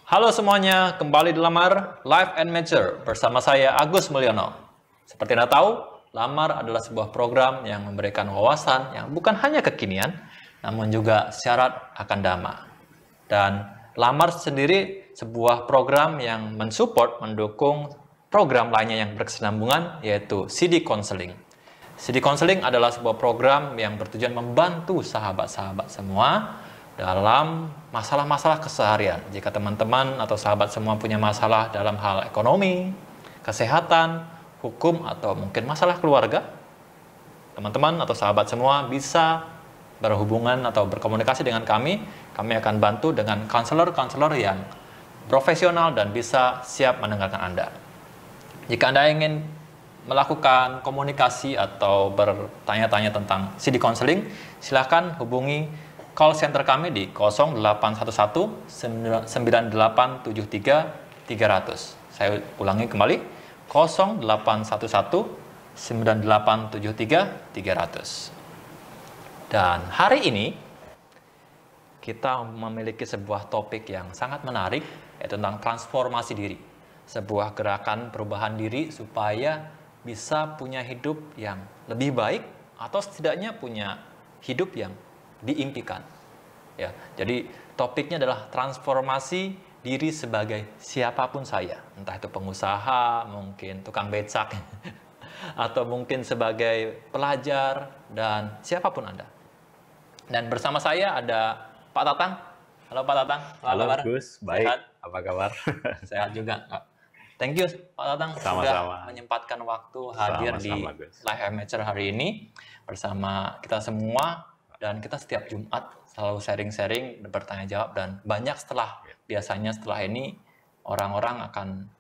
Halo semuanya, kembali di Lamar Life and Mature bersama saya Agus Mulyono. Seperti Anda tahu, Lamar adalah sebuah program yang memberikan wawasan yang bukan hanya kekinian, namun juga syarat akan dhamma. Dan Lamar sendiri sebuah program yang mendukung program lainnya yang berkesinambungan, yaitu CD Counseling. CD Counseling adalah sebuah program yang bertujuan membantu sahabat-sahabat semua dalam masalah-masalah keseharian. Jika teman-teman atau sahabat semua punya masalah dalam hal ekonomi, kesehatan, hukum, atau mungkin masalah keluarga, teman-teman atau sahabat semua bisa berhubungan atau berkomunikasi dengan kami. Kami akan bantu dengan konselor-konselor yang profesional dan bisa siap mendengarkan Anda. Jika Anda ingin melakukan komunikasi atau bertanya-tanya tentang CD Counseling, silakan hubungi call center kami di 0811 9873 300. Saya ulangi kembali, 0811 9873 300. Dan hari ini kita memiliki sebuah topik yang sangat menarik, yaitu tentang transformasi diri. Sebuah gerakan perubahan diri supaya bisa punya hidup yang lebih baik atau setidaknya punya hidup yang diimpikan. Ya, jadi topiknya adalah transformasi diri sebagai siapapun saya, entah itu pengusaha, mungkin tukang becak, atau mungkin sebagai pelajar dan siapapun Anda. Dan bersama saya ada Pak Tatang. Halo Pak Tatang. Halo Gus, baik. Sehat? Apa kabar? Sehat juga. Thank you Pak Tatang sudah menyempatkan waktu hadir di Live Amateur hari ini bersama kita semua. Dan kita setiap Jumat selalu sharing-sharing, bertanya jawab, dan banyak biasanya setelah ini orang-orang akan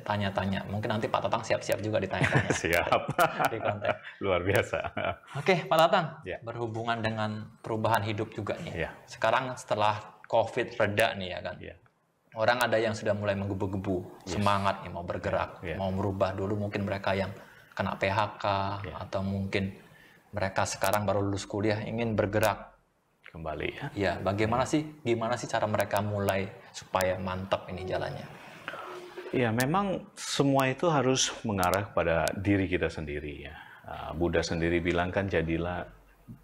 tanya-tanya. Mungkin nanti Pak Tatang siap-siap juga ditanya-tanya. Siap. Di konten. Luar biasa. Oke, Pak Tatang, berhubungan dengan perubahan hidup juga nih. Sekarang setelah COVID reda nih ya kan. Orang ada yang sudah mulai menggebu-gebu, semangat nih mau bergerak, mau merubah. Dulu mungkin mereka yang kena PHK atau mungkin mereka sekarang baru lulus kuliah ingin bergerak kembali ya. Ya, gimana sih cara mereka mulai supaya mantap ini jalannya? Ya, memang semua itu harus mengarah pada diri kita sendiri ya. Buddha sendiri bilang kan jadilah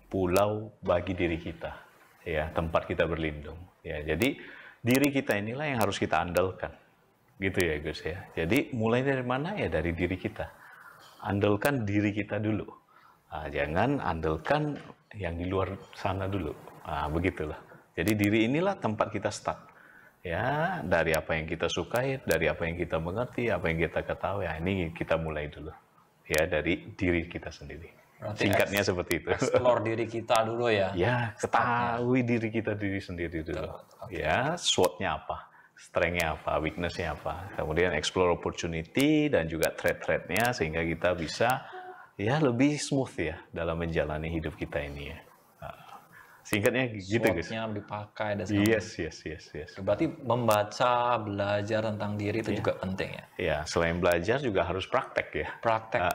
pulau bagi diri kita, ya, tempat kita berlindung. Ya, jadi diri kita inilah yang harus kita andalkan. Gitu ya, Gus ya. Jadi mulai dari mana ya? Dari diri kita. Andalkan diri kita dulu. Jangan andalkan yang di luar sana dulu. Begitulah. Jadi diri inilah tempat kita start. Ya, dari apa yang kita sukai, dari apa yang kita mengerti, apa yang kita ketahui. Ya, ini kita mulai dulu. Ya, dari diri kita sendiri. Berarti singkatnya seperti itu. Explore diri kita dulu ya. Ya, ketahui diri kita sendiri dulu. Okay. Ya, SWOT-nya apa? Strength-nya apa? Weakness-nya apa? Kemudian explore opportunity dan juga threat-nya sehingga kita bisa ya lebih smooth ya dalam menjalani hidup kita ini ya. Singkatnya gitu guys. SWOT-nya dipakai dan Yes. Berarti membaca, belajar tentang diri itu juga penting ya. Ya, selain belajar juga harus praktek ya. Praktek.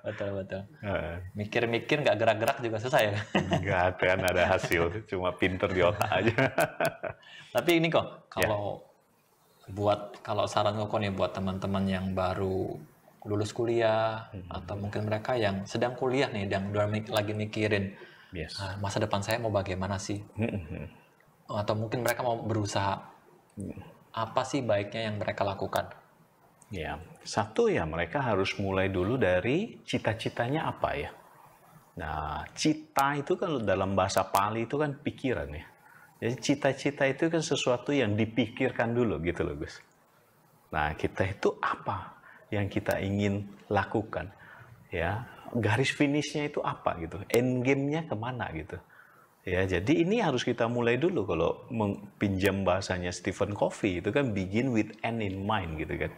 Betul. Mikir-mikir nggak gerak-gerak juga susah ya. Nggak akan ada hasil, cuma pinter di otak aja. Tapi ini kok kalau saran kok nih buat teman-teman yang baru lulus kuliah atau mungkin mereka yang sedang kuliah nih dan lagi mikirin masa depan saya mau bagaimana sih, atau mungkin mereka mau berusaha, apa sih baiknya yang mereka lakukan? Ya, satu ya mereka harus mulai dulu dari cita-citanya apa ya. Nah, cita itu kan dalam bahasa Pali itu kan pikiran ya. Jadi cita-cita itu kan sesuatu yang dipikirkan dulu gitu loh Gus. Nah, kita itu apa yang kita ingin lakukan, ya, garis finishnya itu apa gitu, end game-nya kemana gitu, ya. Jadi ini harus kita mulai dulu. Kalau pinjam bahasanya Stephen Covey itu kan begin with end in mind gitu kan,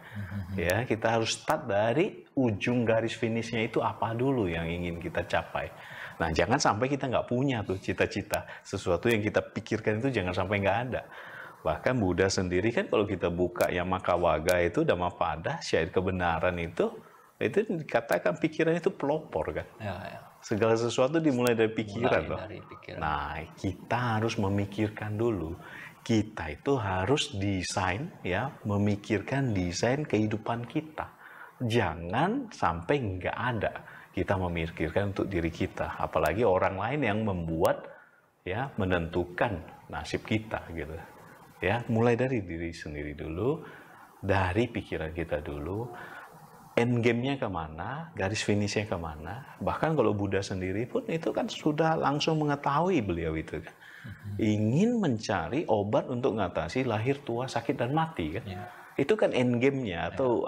ya. Kita harus start dari ujung garis finishnya itu apa dulu yang ingin kita capai. Nah, jangan sampai kita nggak punya tuh cita-cita, sesuatu yang kita pikirkan itu jangan sampai nggak ada. Bahkan Buddha sendiri kan kalau kita buka Yammakawaga itu Dhammapada, syair kebenaran itu dikatakan pikiran itu pelopor kan. Ya. Segala sesuatu dimulai dari pikiran loh. Nah, kita harus memikirkan dulu kita itu harus desain, ya, memikirkan desain kehidupan kita. Jangan sampai nggak ada kita memikirkan untuk diri kita, apalagi orang lain yang membuat, ya, menentukan nasib kita gitu. Ya, mulai dari diri sendiri dulu, dari pikiran kita dulu, end game-nya kemana, garis finish-nya kemana. Bahkan kalau Buddha sendiri pun itu kan sudah langsung mengetahui beliau itu kan. Ingin mencari obat untuk mengatasi lahir, tua, sakit, dan mati kan. Ya. Itu kan end game-nya atau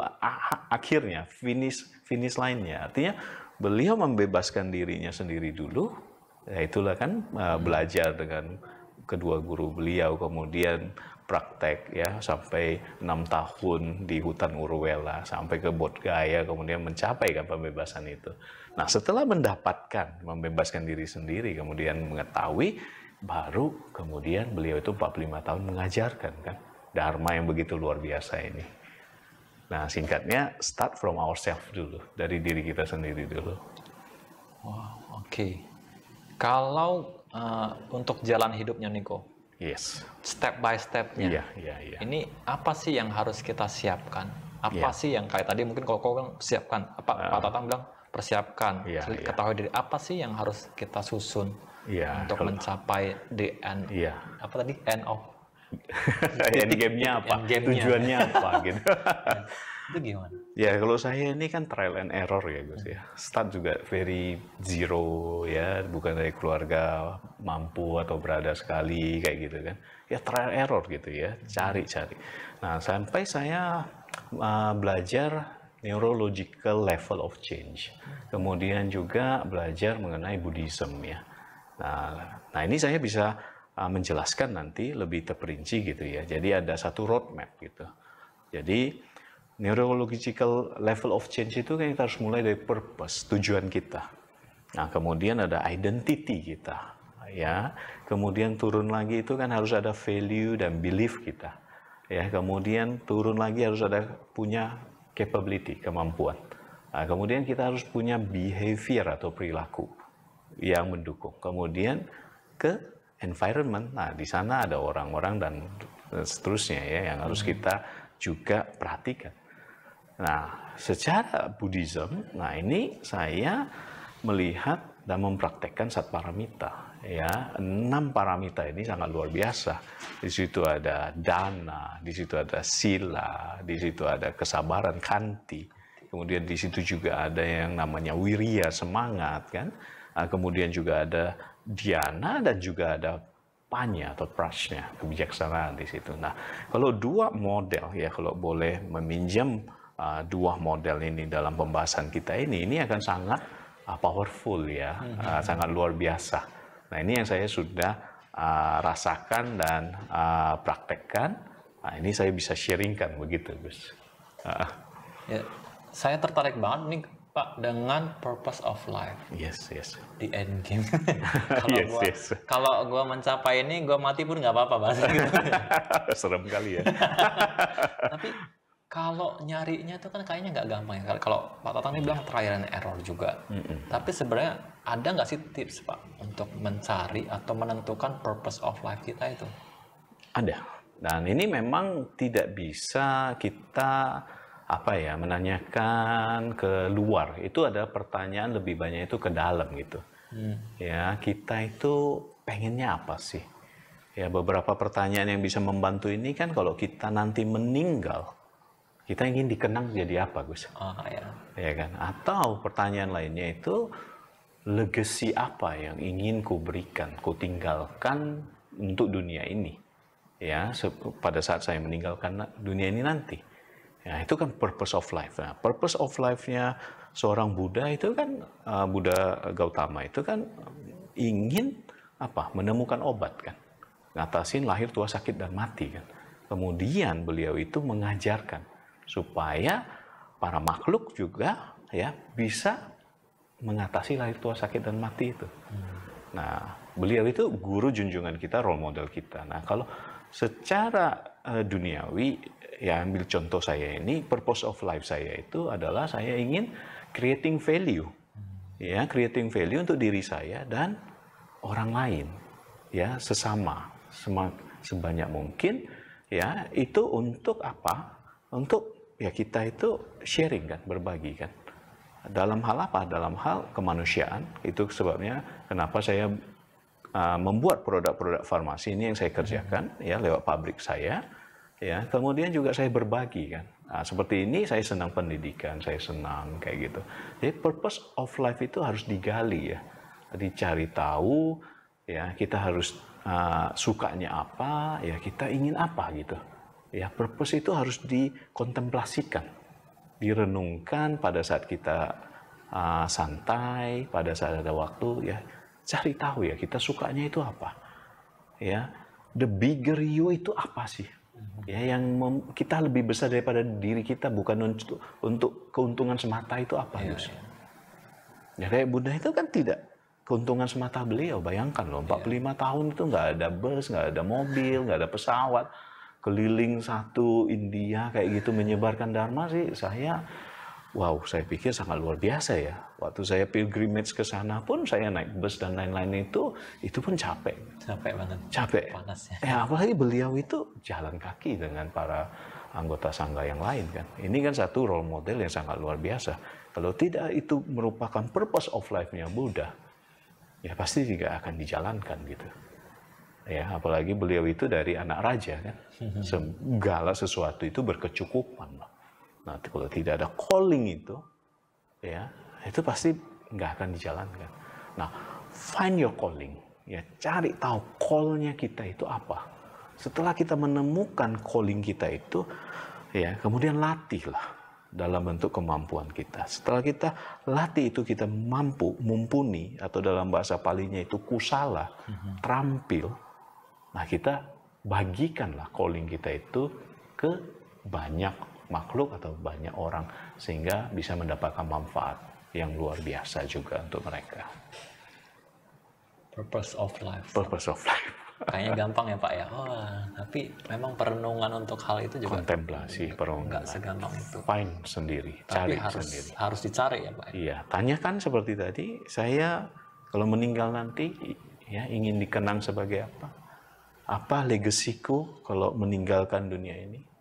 akhirnya, finish line-nya. Artinya beliau membebaskan dirinya sendiri dulu. Ya itulah kan belajar dengan kedua guru beliau, kemudian praktek ya sampai 6 tahun di hutan Urwela, sampai ke Bodh Gaya, kemudian mencapai kan pembebasan itu. Nah, setelah mendapatkan, membebaskan diri sendiri, kemudian mengetahui, baru kemudian beliau itu 45 tahun mengajarkan kan Dharma yang begitu luar biasa ini. Nah, singkatnya start from ourselves dulu, dari diri kita sendiri dulu. Wow, oke. Kalau untuk jalan hidupnya Niko, Yes. step by step-nya, Iya. ini apa sih yang harus kita siapkan? Apa sih yang kayak tadi mungkin kalau kau kan siapkan, Pak Tatang bilang persiapkan, ketahui diri. Apa sih yang harus kita susun untuk mencapai the end? Apa tadi? End of end game-nya apa? Tujuannya apa gitu. Itu gimana? Ya kalau saya ini kan trial and error ya Gus ya. Start juga very zero ya, bukan dari keluarga mampu atau berada sekali kayak gitu kan. Ya trial error gitu ya, cari-cari. Nah sampai saya belajar neurological level of change. Kemudian juga belajar mengenai Buddhism ya. Nah ini saya bisa menjelaskan nanti lebih terperinci gitu ya. Jadi ada satu roadmap gitu. Jadi neurological level of change itu kan kita harus mulai dari purpose, tujuan kita. Nah, kemudian ada identity kita, ya. Kemudian turun lagi itu kan harus ada value dan belief kita. Ya, kemudian turun lagi harus ada punya capability, kemampuan. Nah, kemudian kita harus punya behavior atau perilaku yang mendukung. Kemudian ke environment. Nah, di sana ada orang-orang dan seterusnya ya yang harus kita juga perhatikan. Nah, secara Buddhism, nah ini saya melihat dan mempraktekkan Satparamita. Ya, 6 paramita ini sangat luar biasa. Di situ ada dana, di situ ada sila, di situ ada kesabaran, khanti. Kemudian di situ juga ada yang namanya wirya, semangat kan. Nah, kemudian juga ada dhyana dan juga ada panya atau prajna, kebijaksanaan di situ. Nah, kalau dua model ya, kalau boleh meminjam dua model ini dalam pembahasan kita ini akan sangat powerful ya, sangat luar biasa. Nah ini yang saya sudah rasakan dan praktekkan. Nah ini saya bisa sharingkan begitu Gus. Ya, saya tertarik banget nih Pak dengan purpose of life. Yes. The end game. Kalau gua mencapai ini, gua mati pun nggak apa-apa bahasa gitu. Serem kali ya. Tapi kalau nyarinya itu kan kayaknya nggak gampang ya. Kalau Pak Tatang ini bilang trial and error juga. Tapi sebenarnya ada nggak sih tips Pak untuk mencari atau menentukan purpose of life kita itu? Ada. Dan ini memang tidak bisa kita menanyakan ke luar. Itu ada pertanyaan lebih banyak itu ke dalam gitu. Ya, kita itu pengennya apa sih? Ya, beberapa pertanyaan yang bisa membantu ini kan kalau kita nanti meninggal, kita ingin dikenang jadi apa, Gus? Ya kan? Atau pertanyaan lainnya itu, legacy apa yang ingin ku berikan, ku tinggalkan untuk dunia ini? Ya, pada saat saya meninggalkan dunia ini nanti. Ya, itu kan purpose of life. Nah, purpose of life-nya seorang Buddha itu kan, Buddha Gautama itu kan ingin menemukan obat kan. Ngatasin lahir, tua, sakit, dan mati kan. Kemudian beliau itu mengajarkan supaya para makhluk juga ya bisa mengatasi lahir, tua, sakit, dan mati itu. Nah, beliau itu guru junjungan kita, role model kita. Nah, kalau secara duniawi, ya ambil contoh saya ini, purpose of life saya itu adalah saya ingin creating value. Ya, creating value untuk diri saya dan orang lain. Ya, sesama. sebanyak mungkin, ya itu untuk apa? Untuk ya kita itu sharing kan, berbagi kan. Dalam hal apa? Dalam hal kemanusiaan. Itu sebabnya kenapa saya membuat produk-produk farmasi ini yang saya kerjakan ya lewat pabrik saya. Ya, kemudian juga saya berbagi kan. Nah, seperti ini saya senang pendidikan, saya senang kayak gitu. Jadi purpose of life itu harus digali ya, dicari tahu ya, kita harus sukanya apa, ya kita ingin apa gitu. Ya, purpose itu harus dikontemplasikan, direnungkan pada saat kita santai, pada saat ada waktu ya, cari tahu ya kita sukanya itu apa. Ya, the bigger you itu apa sih? Ya, yang kita lebih besar daripada diri kita, bukan untuk keuntungan semata itu apa, Gus? Ya kayak Buddha itu kan tidak keuntungan semata beliau. Bayangkan loh, 45 tahun itu nggak ada bus, nggak ada mobil, nggak ada pesawat, keliling satu India kayak gitu menyebarkan dharma sih. Saya pikir sangat luar biasa ya. Waktu saya pilgrimage ke sana pun saya naik bus dan lain-lain itu pun capek. Capek banget. Capek. Panasnya. Apalagi beliau itu jalan kaki dengan para anggota sangga yang lain kan. Ini kan satu role model yang sangat luar biasa. Kalau tidak itu merupakan purpose of life-nya Buddha, ya pasti tidak akan dijalankan gitu. Ya, apalagi beliau itu dari anak raja kan. Segala sesuatu itu berkecukupan. Nah, kalau tidak ada calling itu, ya itu pasti nggak akan dijalankan. Nah, find your calling, ya cari tahu call-nya kita itu apa. Setelah kita menemukan calling kita itu, ya kemudian latihlah dalam bentuk kemampuan kita. Setelah kita latih itu kita mumpuni atau dalam bahasa Palinya itu kusala, terampil. Nah, kita bagikanlah calling kita itu ke banyak makhluk atau banyak orang sehingga bisa mendapatkan manfaat yang luar biasa juga untuk mereka. Purpose of life. Purpose of life. Kayaknya gampang ya Pak ya. Tapi memang perenungan untuk hal itu juga kontemplasi, perenungan. Nggak segampang itu. Find sendiri, tapi cari sendiri. Harus dicari ya Pak. Iya, tanyakan seperti tadi. Saya kalau meninggal nanti ya ingin dikenang sebagai apa? Apa legasiku kalau meninggalkan dunia ini?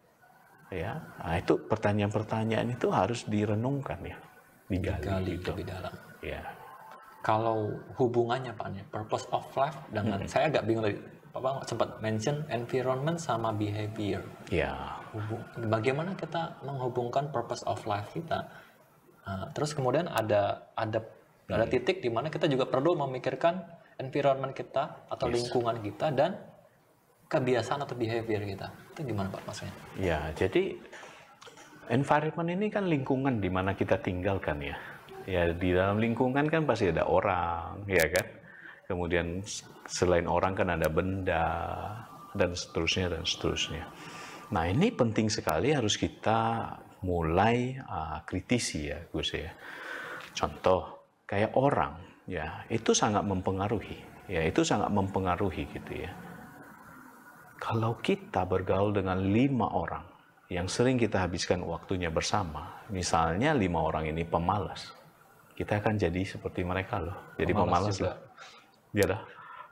Ya, nah itu pertanyaan-pertanyaan itu harus direnungkan ya, digali gitu. Lebih dalam. Ya. Kalau hubungannya Pak, purpose of life dengan saya agak bingung tadi. Bapak sempat mention environment sama behavior. Ya. Bagaimana kita menghubungkan purpose of life kita? Terus kemudian ada titik di mana kita juga perlu memikirkan environment kita atau lingkungan kita dan kebiasaan atau behavior kita. Itu gimana Pak maksudnya? Ya, jadi environment ini kan lingkungan di mana kita tinggalkan ya. Ya, di dalam lingkungan kan pasti ada orang, ya kan? Kemudian selain orang kan ada benda dan seterusnya dan seterusnya. Nah, ini penting sekali harus kita mulai kritisi ya, Gus ya. Contoh kayak orang ya, itu sangat mempengaruhi. Ya, itu sangat mempengaruhi gitu ya. Kalau kita bergaul dengan 5 orang yang sering kita habiskan waktunya bersama, misalnya 5 orang ini pemalas, kita akan jadi seperti mereka loh. Jadi pemalas lah. Ya dah.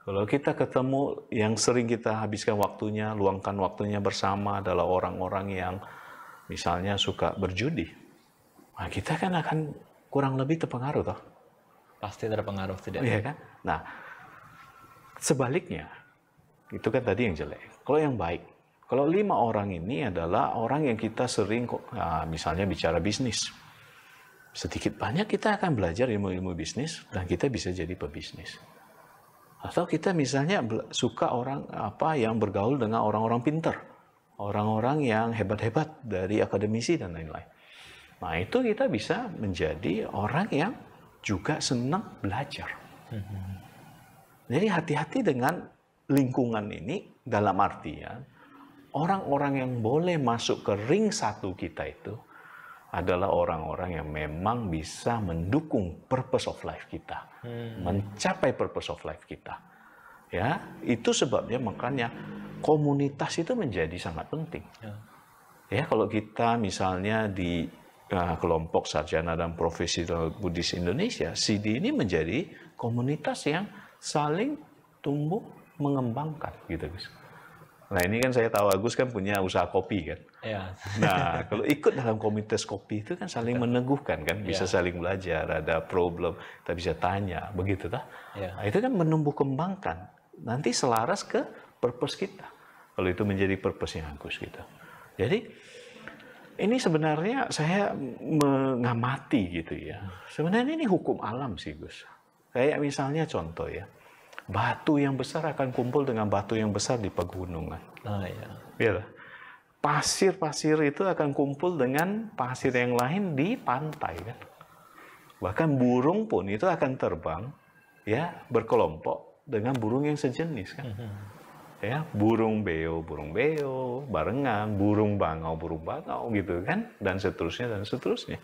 Kalau kita ketemu yang sering kita habiskan waktunya, luangkan waktunya bersama adalah orang-orang yang misalnya suka berjudi, nah kita kan akan kurang lebih terpengaruh toh. Pasti terpengaruh tidak? Iya kan. Nah, sebaliknya itu kan tadi yang jelek. Kalau yang baik, kalau 5 orang ini adalah orang yang kita sering misalnya bicara bisnis. Sedikit banyak kita akan belajar ilmu-ilmu bisnis dan kita bisa jadi pebisnis. Atau kita misalnya suka orang yang bergaul dengan orang-orang pintar, orang-orang yang hebat-hebat dari akademisi dan lain-lain. Nah, itu kita bisa menjadi orang yang juga senang belajar. Jadi hati-hati dengan lingkungan ini dalam artian orang-orang yang boleh masuk ke ring 1 kita itu adalah orang-orang yang memang bisa mendukung purpose of life kita, mencapai purpose of life kita. Ya, itu sebabnya makanya komunitas itu menjadi sangat penting. Ya, kalau kita misalnya di kelompok sarjana dan profesional Buddhis Indonesia, CD ini menjadi komunitas yang saling tumbuh mengembangkan gitu guys. Nah ini kan saya tahu Agus kan punya usaha kopi kan. Ya. Nah kalau ikut dalam komunitas kopi itu kan saling meneguhkan kan, bisa Ya. saling belajar, ada problem, kita bisa tanya, begitu tak? Ya. Nah, itu kan menumbuh kembangkan, nanti selaras ke purpose kita. Kalau itu menjadi purpose-nya Agus gitu. Jadi ini sebenarnya saya mengamati gitu ya. Sebenarnya ini hukum alam sih Gus. Kayak misalnya contoh ya. Batu yang besar akan kumpul dengan batu yang besar di pegunungan. Nah, ya. Ya. Pasir-pasir itu akan kumpul dengan pasir yang lain di pantai kan. Bahkan burung pun itu akan terbang ya berkelompok dengan burung yang sejenis kan. Ya, burung beo barengan, burung bangau gitu kan, dan seterusnya dan seterusnya.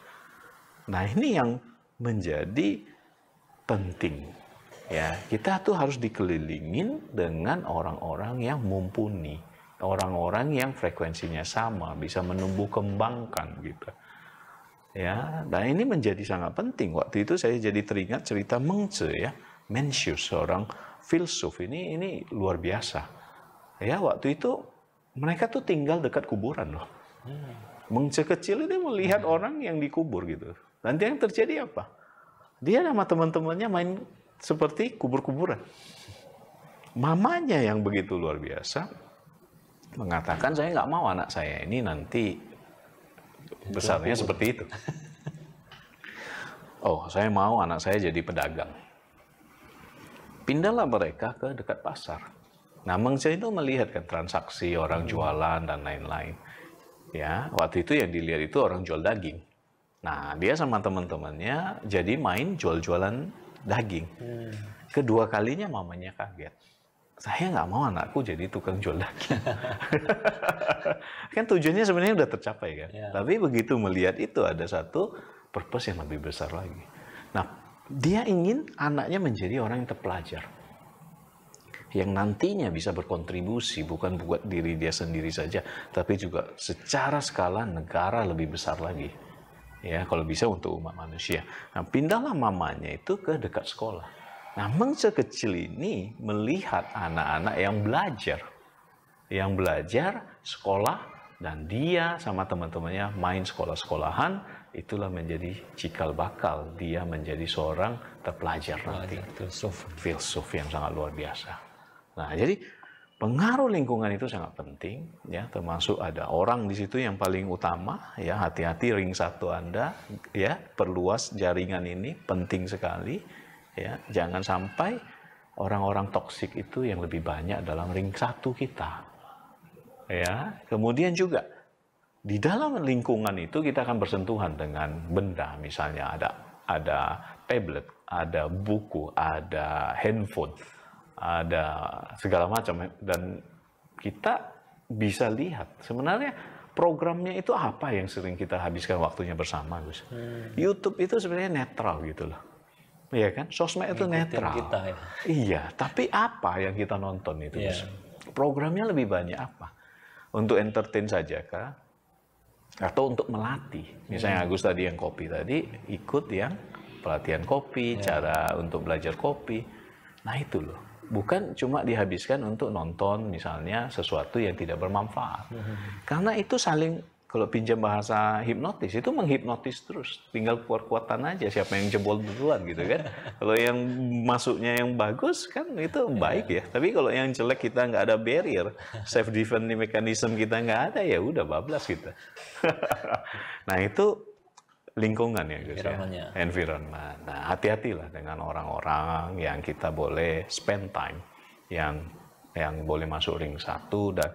Nah, ini yang menjadi penting. Ya, kita tuh harus dikelilingin dengan orang-orang yang mumpuni, orang-orang yang frekuensinya sama, bisa menumbuh kembangkan gitu. Ya, dan ini menjadi sangat penting. Waktu itu saya jadi teringat cerita Mengce ya, Mencius, seorang filsuf ini luar biasa. Ya, waktu itu mereka tuh tinggal dekat kuburan loh. Mengce kecil ini melihat orang yang dikubur gitu. Nanti yang terjadi apa? Dia sama teman-temannya main seperti kubur-kuburan. Mamanya yang begitu luar biasa mengatakan, saya nggak mau anak saya ini nanti besarnya seperti itu. Oh, saya mau anak saya jadi pedagang. Pindahlah mereka ke dekat pasar. Nah, Mengce itu melihat kan transaksi orang jualan dan lain-lain. Ya, waktu itu yang dilihat itu orang jual daging. Nah, dia sama teman-temannya jadi main jual-jualan daging. Kedua kalinya mamanya kaget. Saya nggak mau anakku jadi tukang jual daging. Kan tujuannya sebenarnya udah tercapai kan. Ya. Tapi begitu melihat itu ada satu purpose yang lebih besar lagi. Nah, dia ingin anaknya menjadi orang yang terpelajar. Yang nantinya bisa berkontribusi bukan buat diri dia sendiri saja, tapi juga secara skala negara lebih besar lagi. Ya, kalau bisa untuk umat manusia. Nah, pindahlah mamanya itu ke dekat sekolah. Nah, Mengce kecil ini melihat anak-anak yang belajar sekolah, dan dia sama teman-temannya main sekolah-sekolahan, itulah menjadi cikal bakal dia menjadi seorang terpelajar nanti. Filsuf yang sangat luar biasa. Nah, jadi pengaruh lingkungan itu sangat penting, ya, termasuk ada orang di situ yang paling utama, ya, hati-hati ring satu Anda, ya, perluas jaringan ini, penting sekali, ya, jangan sampai orang-orang toksik itu yang lebih banyak dalam ring satu kita, ya. Kemudian juga di dalam lingkungan itu kita akan bersentuhan dengan benda, misalnya ada tablet, ada buku, ada handphone, ada segala macam, dan kita bisa lihat sebenarnya programnya itu apa yang sering kita habiskan waktunya bersama, Gus. YouTube itu sebenarnya netral gitu loh, iya kan? Sosmed itu netral. Kita, ya. Iya, tapi apa yang kita nonton itu, Gus? Programnya lebih banyak apa? Untuk entertain saja kah? Atau untuk melatih? Misalnya Agus tadi yang kopi tadi ikut yang pelatihan kopi, cara untuk belajar kopi. Nah itu loh. Bukan cuma dihabiskan untuk nonton misalnya sesuatu yang tidak bermanfaat. Karena itu saling, kalau pinjam bahasa hipnotis, itu menghipnotis terus. Tinggal kuat-kuatan aja siapa yang jebol duluan gitu kan. Kalau yang masuknya yang bagus kan itu baik ya. Tapi kalau yang jelek kita nggak ada barrier, self defense mechanism kita nggak ada, ya udah bablas kita. Nah itu lingkungan ya Gus, ya. Environment. Nah, hati-hatilah dengan orang-orang yang kita boleh spend time, yang boleh masuk ring satu, dan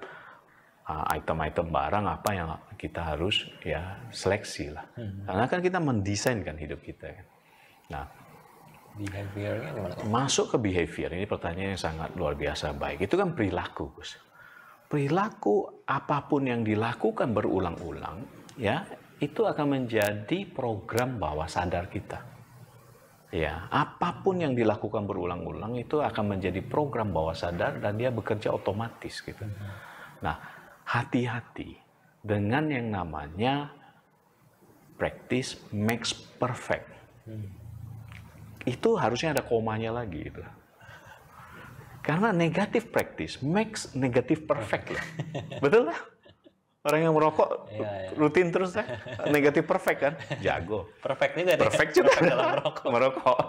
item-item barang apa yang kita harus ya seleksi lah. Karena kan kita mendesainkan hidup kita kan. Nah, behaviornya gimana? Masuk ke behavior, ini pertanyaan yang sangat luar biasa baik. Itu kan perilaku, Gus. Perilaku apapun yang dilakukan berulang-ulang, ya, itu akan menjadi program bawah sadar kita. Ya, apapun yang dilakukan berulang-ulang itu akan menjadi program bawah sadar dan dia bekerja otomatis gitu. Nah, hati-hati dengan yang namanya practice makes perfect. Itu harusnya ada komanya lagi itu. Karena negative practice makes negative perfect ya. Betul lah. Orang yang merokok rutin terus ya, negative perfect kan, jago. Perfect juga deh. Perfect juga dalam merokok.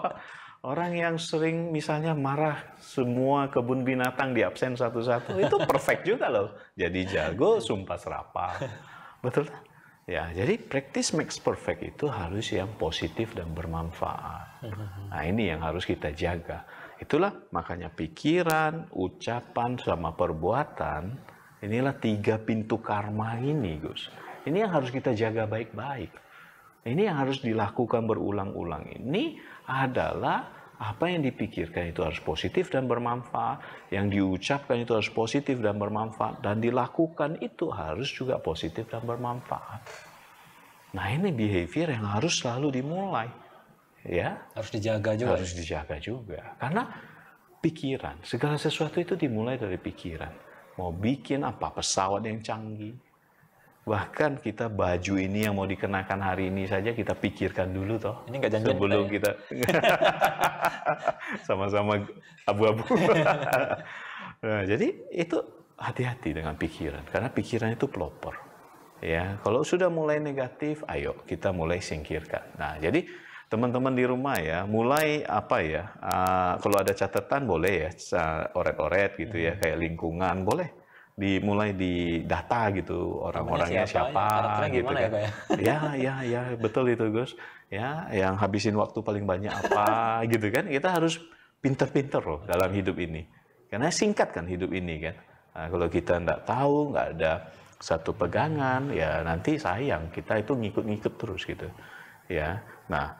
Orang yang sering misalnya marah semua kebun binatang di absen satu-satu, itu perfect juga loh. Jadi jago, sumpah serapah. Betul lah. Ya, jadi practice makes perfect itu harus yang positif dan bermanfaat. Nah, ini yang harus kita jaga. Itulah makanya pikiran, ucapan, sama perbuatan, inilah 3 pintu karma ini, Gus. Ini yang harus kita jaga baik-baik. Ini yang harus dilakukan berulang-ulang. Ini adalah apa yang dipikirkan itu harus positif dan bermanfaat, yang diucapkan itu harus positif dan bermanfaat, dan dilakukan itu harus juga positif dan bermanfaat. Nah, ini behavior yang harus selalu dimulai. Ya, harus dijaga juga. Harus dijaga juga. Karena pikiran, segala sesuatu itu dimulai dari pikiran. Mau bikin apa? Pesawat yang canggih. Bahkan kita baju ini yang mau dikenakan hari ini saja kita pikirkan dulu toh. Ini nggak janjian sebelum kita sama-sama abu-abu. Nah, jadi itu hati-hati dengan pikiran. Karena pikiran itu pelopor. Ya, kalau sudah mulai negatif, ayo kita mulai singkirkan. Nah, jadi teman-teman di rumah ya, mulai apa ya, kalau ada catatan boleh ya, oret-oret gitu ya, kayak lingkungan, boleh dimulai di data gitu, orang-orangnya siapa gitu kan. Ya, betul itu Gus. Ya, yang habisin waktu paling banyak apa gitu kan. Kita harus pinter-pinter loh dalam hidup ini. Karena singkat kan hidup ini kan. Nah, kalau kita nggak tahu, nggak ada satu pegangan, ya nanti sayang, kita itu ngikut-ngikut terus gitu. Ya, nah,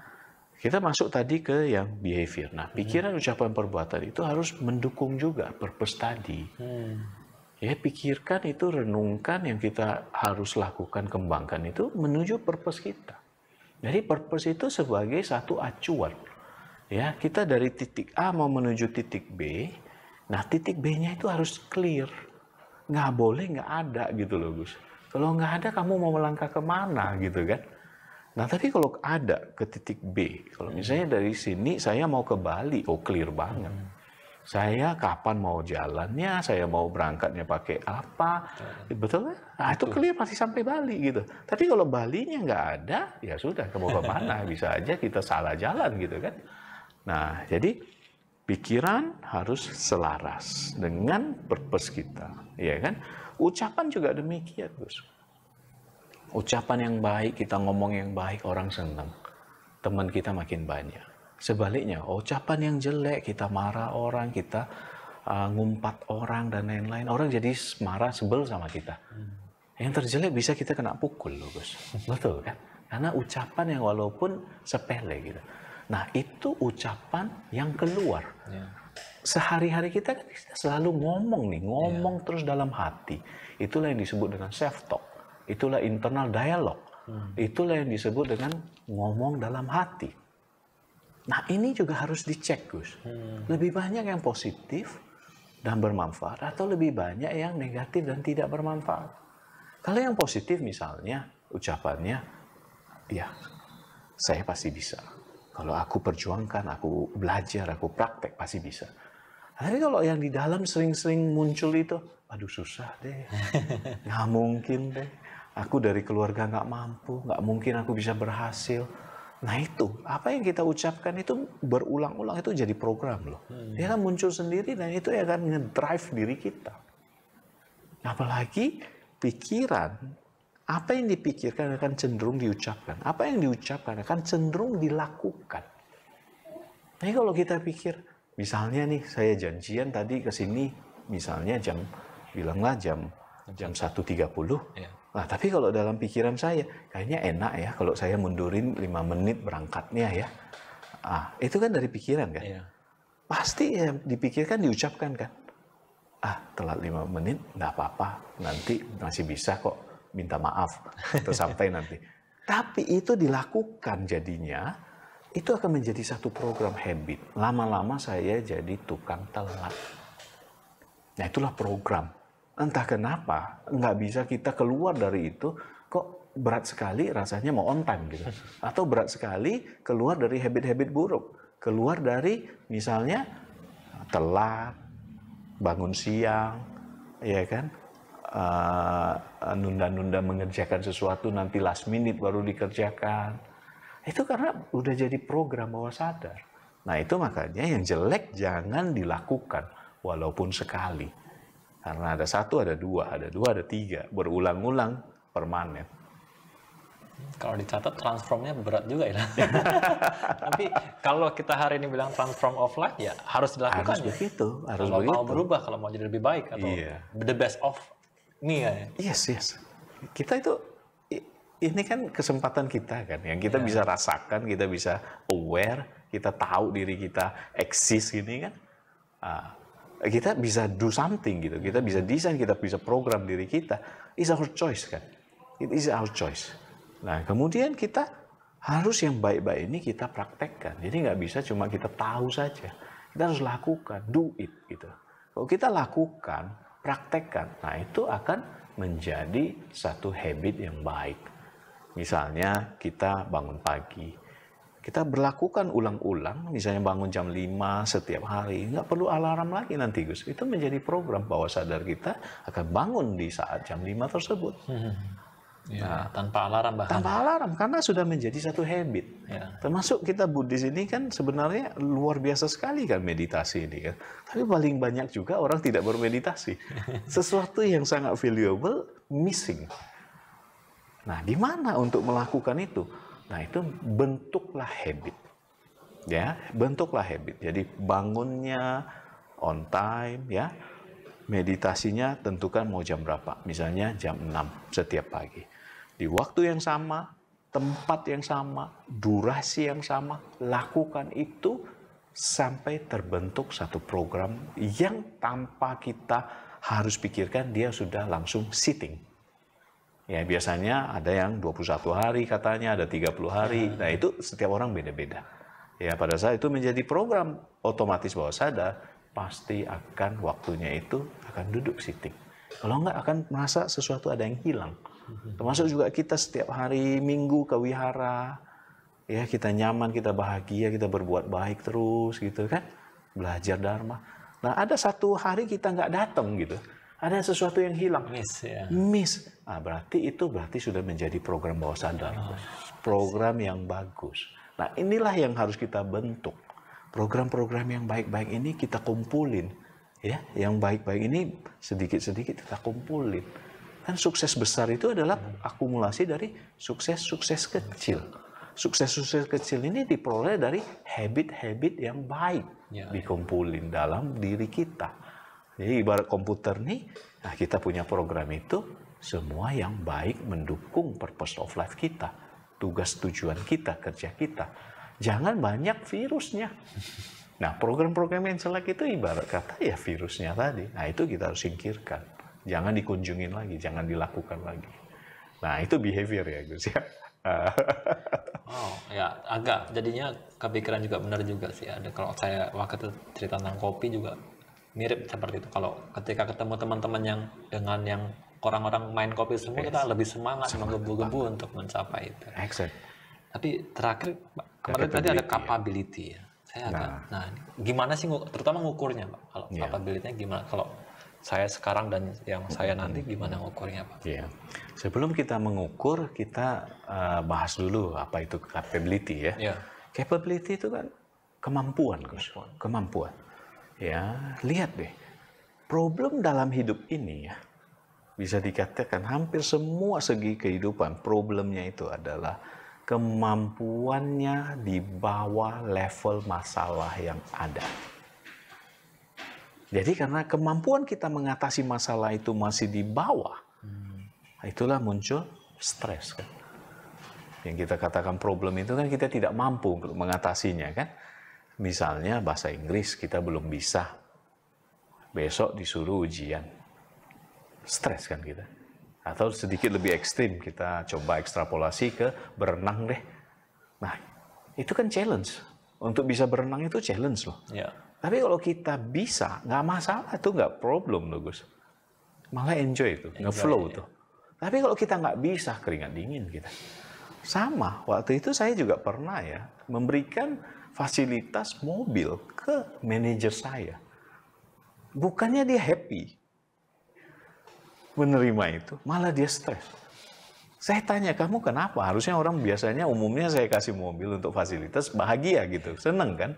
kita masuk tadi ke yang behavior. Nah, pikiran, ucapan, perbuatan itu harus mendukung juga purpose tadi. Ya, pikirkan itu, renungkan yang kita harus lakukan, kembangkan itu menuju purpose kita. Jadi purpose itu sebagai satu acuan. Ya, kita dari titik A mau menuju titik B. Nah, titik B-nya itu harus clear. Nggak boleh nggak ada gitu loh, Gus. Kalau nggak ada, kamu mau melangkah kemana gitu kan? Nah, tapi kalau ada ke titik B, kalau misalnya dari sini saya mau ke Bali, oh clear banget. Saya kapan mau jalannya, saya mau berangkatnya pakai apa, betul kan? Nah, itu clear pasti sampai Bali gitu. Tapi kalau Balinya nggak ada, ya sudah, mau ke mana? Bisa aja kita salah jalan gitu kan. Nah, jadi pikiran harus selaras dengan purpose kita, ya kan? Ucapan juga demikian, Gus. Ucapan yang baik, kita ngomong yang baik, orang senang. Teman kita makin banyak. Sebaliknya, ucapan yang jelek, kita marah orang, kita ngumpat orang, dan lain-lain. Orang jadi marah, sebel sama kita. Yang terjelek bisa kita kena pukul loh, Gus. Betul kan? Karena ucapan yang walaupun sepele gitu. Nah, itu ucapan yang keluar. Sehari-hari kita kan selalu ngomong terus dalam hati. Itulah yang disebut dengan self-talk. Itulah internal dialog. Itulah yang disebut dengan ngomong dalam hati. Nah, ini juga harus dicek, Gus. Lebih banyak yang positif dan bermanfaat, atau lebih banyak yang negatif dan tidak bermanfaat. Kalau yang positif misalnya, ucapannya, ya, saya pasti bisa. Kalau aku perjuangkan, aku belajar, aku praktek, pasti bisa. Tapi kalau yang di dalam sering-sering muncul itu, aduh susah deh, nggak mungkin deh. Aku dari keluarga nggak mampu, nggak mungkin aku bisa berhasil. Nah itu, apa yang kita ucapkan itu berulang-ulang itu jadi program loh. Dia kan muncul sendiri dan itu akan ngedrive diri kita. Apalagi pikiran, apa yang dipikirkan akan cenderung diucapkan. Apa yang diucapkan akan cenderung dilakukan. Nah kalau kita pikir, misalnya nih saya janjian tadi ke sini, misalnya bilanglah jam 1.30. Ya. Nah, tapi kalau dalam pikiran saya, kayaknya enak ya kalau saya mundurin 5 menit berangkatnya ya. Itu kan dari pikiran kan? Ya. Pasti ya dipikirkan, diucapkan kan? Telat 5 menit, nggak apa-apa. Nanti masih bisa kok minta maaf. Atau sampai nanti. Tapi itu dilakukan jadinya, itu akan menjadi satu program habit. Lama-lama saya jadi tukang telat. Nah, itulah program. Entah kenapa, nggak bisa kita keluar dari itu, kok berat sekali rasanya mau on time gitu. Atau berat sekali keluar dari habit-habit buruk. Keluar dari misalnya telat, bangun siang, ya kan, nunda-nunda mengerjakan sesuatu nanti last minute baru dikerjakan. Itu karena udah jadi program bawah sadar. Nah itu makanya yang jelek jangan dilakukan walaupun sekali. Karena ada satu, ada dua, ada tiga, berulang-ulang, permanen. Kalau dicatat transformnya berat juga ya. Tapi kalau kita hari ini bilang transform of life ya harus dilakukan. Harus begitu, harus kalau begitu. mau berubah, kalau mau jadi lebih baik atau the best of me ya. Yes. Kita itu ini kan kesempatan kita kan, yang kita bisa rasakan, kita bisa aware, kita tahu diri kita eksis gini kan. Kita bisa do something gitu, kita bisa desain, kita bisa program diri kita. It's our choice kan. It is our choice. Nah, kemudian kita harus yang baik-baik ini kita praktekkan. Jadi nggak bisa cuma kita tahu saja. Kita harus lakukan, do it gitu. Kalau kita lakukan, praktekkan, nah itu akan menjadi satu habit yang baik. Misalnya kita bangun pagi, kita berlakukan ulang-ulang, misalnya bangun jam 5 setiap hari, nggak perlu alarm lagi nanti Gus. Itu menjadi program bawah sadar kita akan bangun di saat jam 5 tersebut. Ya, tanpa alarm bahkan. Tanpa alarm, karena sudah menjadi satu habit. Ya. Termasuk kita Buddhis ini kan sebenarnya luar biasa sekali kan meditasi ini kan. Tapi paling banyak juga orang tidak bermeditasi. Sesuatu yang sangat valuable missing. Nah, gimana untuk melakukan itu? Nah, itu bentuklah habit. Ya, bentuklah habit. Jadi bangunnya on time ya. Meditasinya tentukan mau jam berapa. Misalnya jam 6 setiap pagi. Di waktu yang sama, tempat yang sama, durasi yang sama, lakukan itu sampai terbentuk satu program yang tanpa kita harus pikirkan dia sudah langsung sitting. Ya, biasanya ada yang 21 hari katanya, ada 30 hari. Nah, itu setiap orang beda-beda. Ya, pada saat itu menjadi program otomatis bawah sadar, pasti akan waktunya itu akan duduk sitting. Kalau enggak akan merasa sesuatu ada yang hilang. Termasuk juga kita setiap hari Minggu ke wihara, ya kita nyaman, kita bahagia, kita berbuat baik terus gitu kan, belajar dharma. Nah ada satu hari kita nggak datang gitu, ada sesuatu yang hilang, miss. Nah, berarti sudah menjadi program bawah sadar, program yang bagus. Nah inilah yang harus kita bentuk. Program-program yang baik-baik ini kita kumpulin, ya, yang baik-baik ini sedikit-sedikit kita kumpulin. Kan sukses besar itu adalah akumulasi dari sukses-sukses kecil. Sukses-sukses kecil ini diperoleh dari habit-habit yang baik, dikumpulin dalam diri kita. Jadi ibarat komputer nih, nah kita punya program itu, semua yang baik mendukung purpose of life kita, tugas tujuan kita, kerja kita. Jangan banyak virusnya. Nah, program-program yang jelek itu ibarat kata ya virusnya tadi. Nah, itu kita harus singkirkan. Jangan dikunjungin lagi, jangan dilakukan lagi. Nah, itu behavior ya, Gus ya. Ya agak jadinya kepikiran juga benar juga sih. Ada kalau saya waktu itu cerita tentang kopi juga mirip seperti itu. Kalau ketika ketemu teman-teman yang dengan yang orang-orang main kopi semua, kita lebih semangat menggebu-gebu untuk mencapai itu. Exactly. Tapi terakhir kemarin tadi ada capability ya. Saya agak, gimana sih terutama ngukurnya Pak? Kalau capability-nya gimana? Kalau saya sekarang dan yang saya nanti gimana ngukurnya Pak? Iya. Sebelum kita mengukur, kita bahas dulu apa itu capability ya. Capability itu kan kemampuan, Gus. Kemampuan. Ya, lihat deh. Problem dalam hidup ini ya, bisa dikatakan hampir semua segi kehidupan problemnya itu adalah kemampuannya di bawah level masalah yang ada. Jadi karena kemampuan kita mengatasi masalah itu masih di bawah, itulah muncul stres kan. Yang kita katakan problem itu kan kita tidak mampu untuk mengatasinya kan. Misalnya bahasa Inggris kita belum bisa, besok disuruh ujian, stres kan kita. Atau sedikit lebih ekstrim kita coba ekstrapolasi ke berenang deh. Nah itu kan challenge. Untuk bisa berenang itu challenge loh. Tapi kalau kita bisa, nggak masalah, itu nggak problem loh Gus. Malah enjoy itu, nge-flow tuh. Tapi kalau kita nggak bisa, keringat dingin kita. Sama, waktu itu saya juga pernah ya, memberikan fasilitas mobil ke manajer saya. bukannya dia happy menerima itu, malah dia stres. Saya tanya, kamu kenapa? Harusnya orang biasanya umumnya saya kasih mobil untuk fasilitas, bahagia gitu, seneng kan?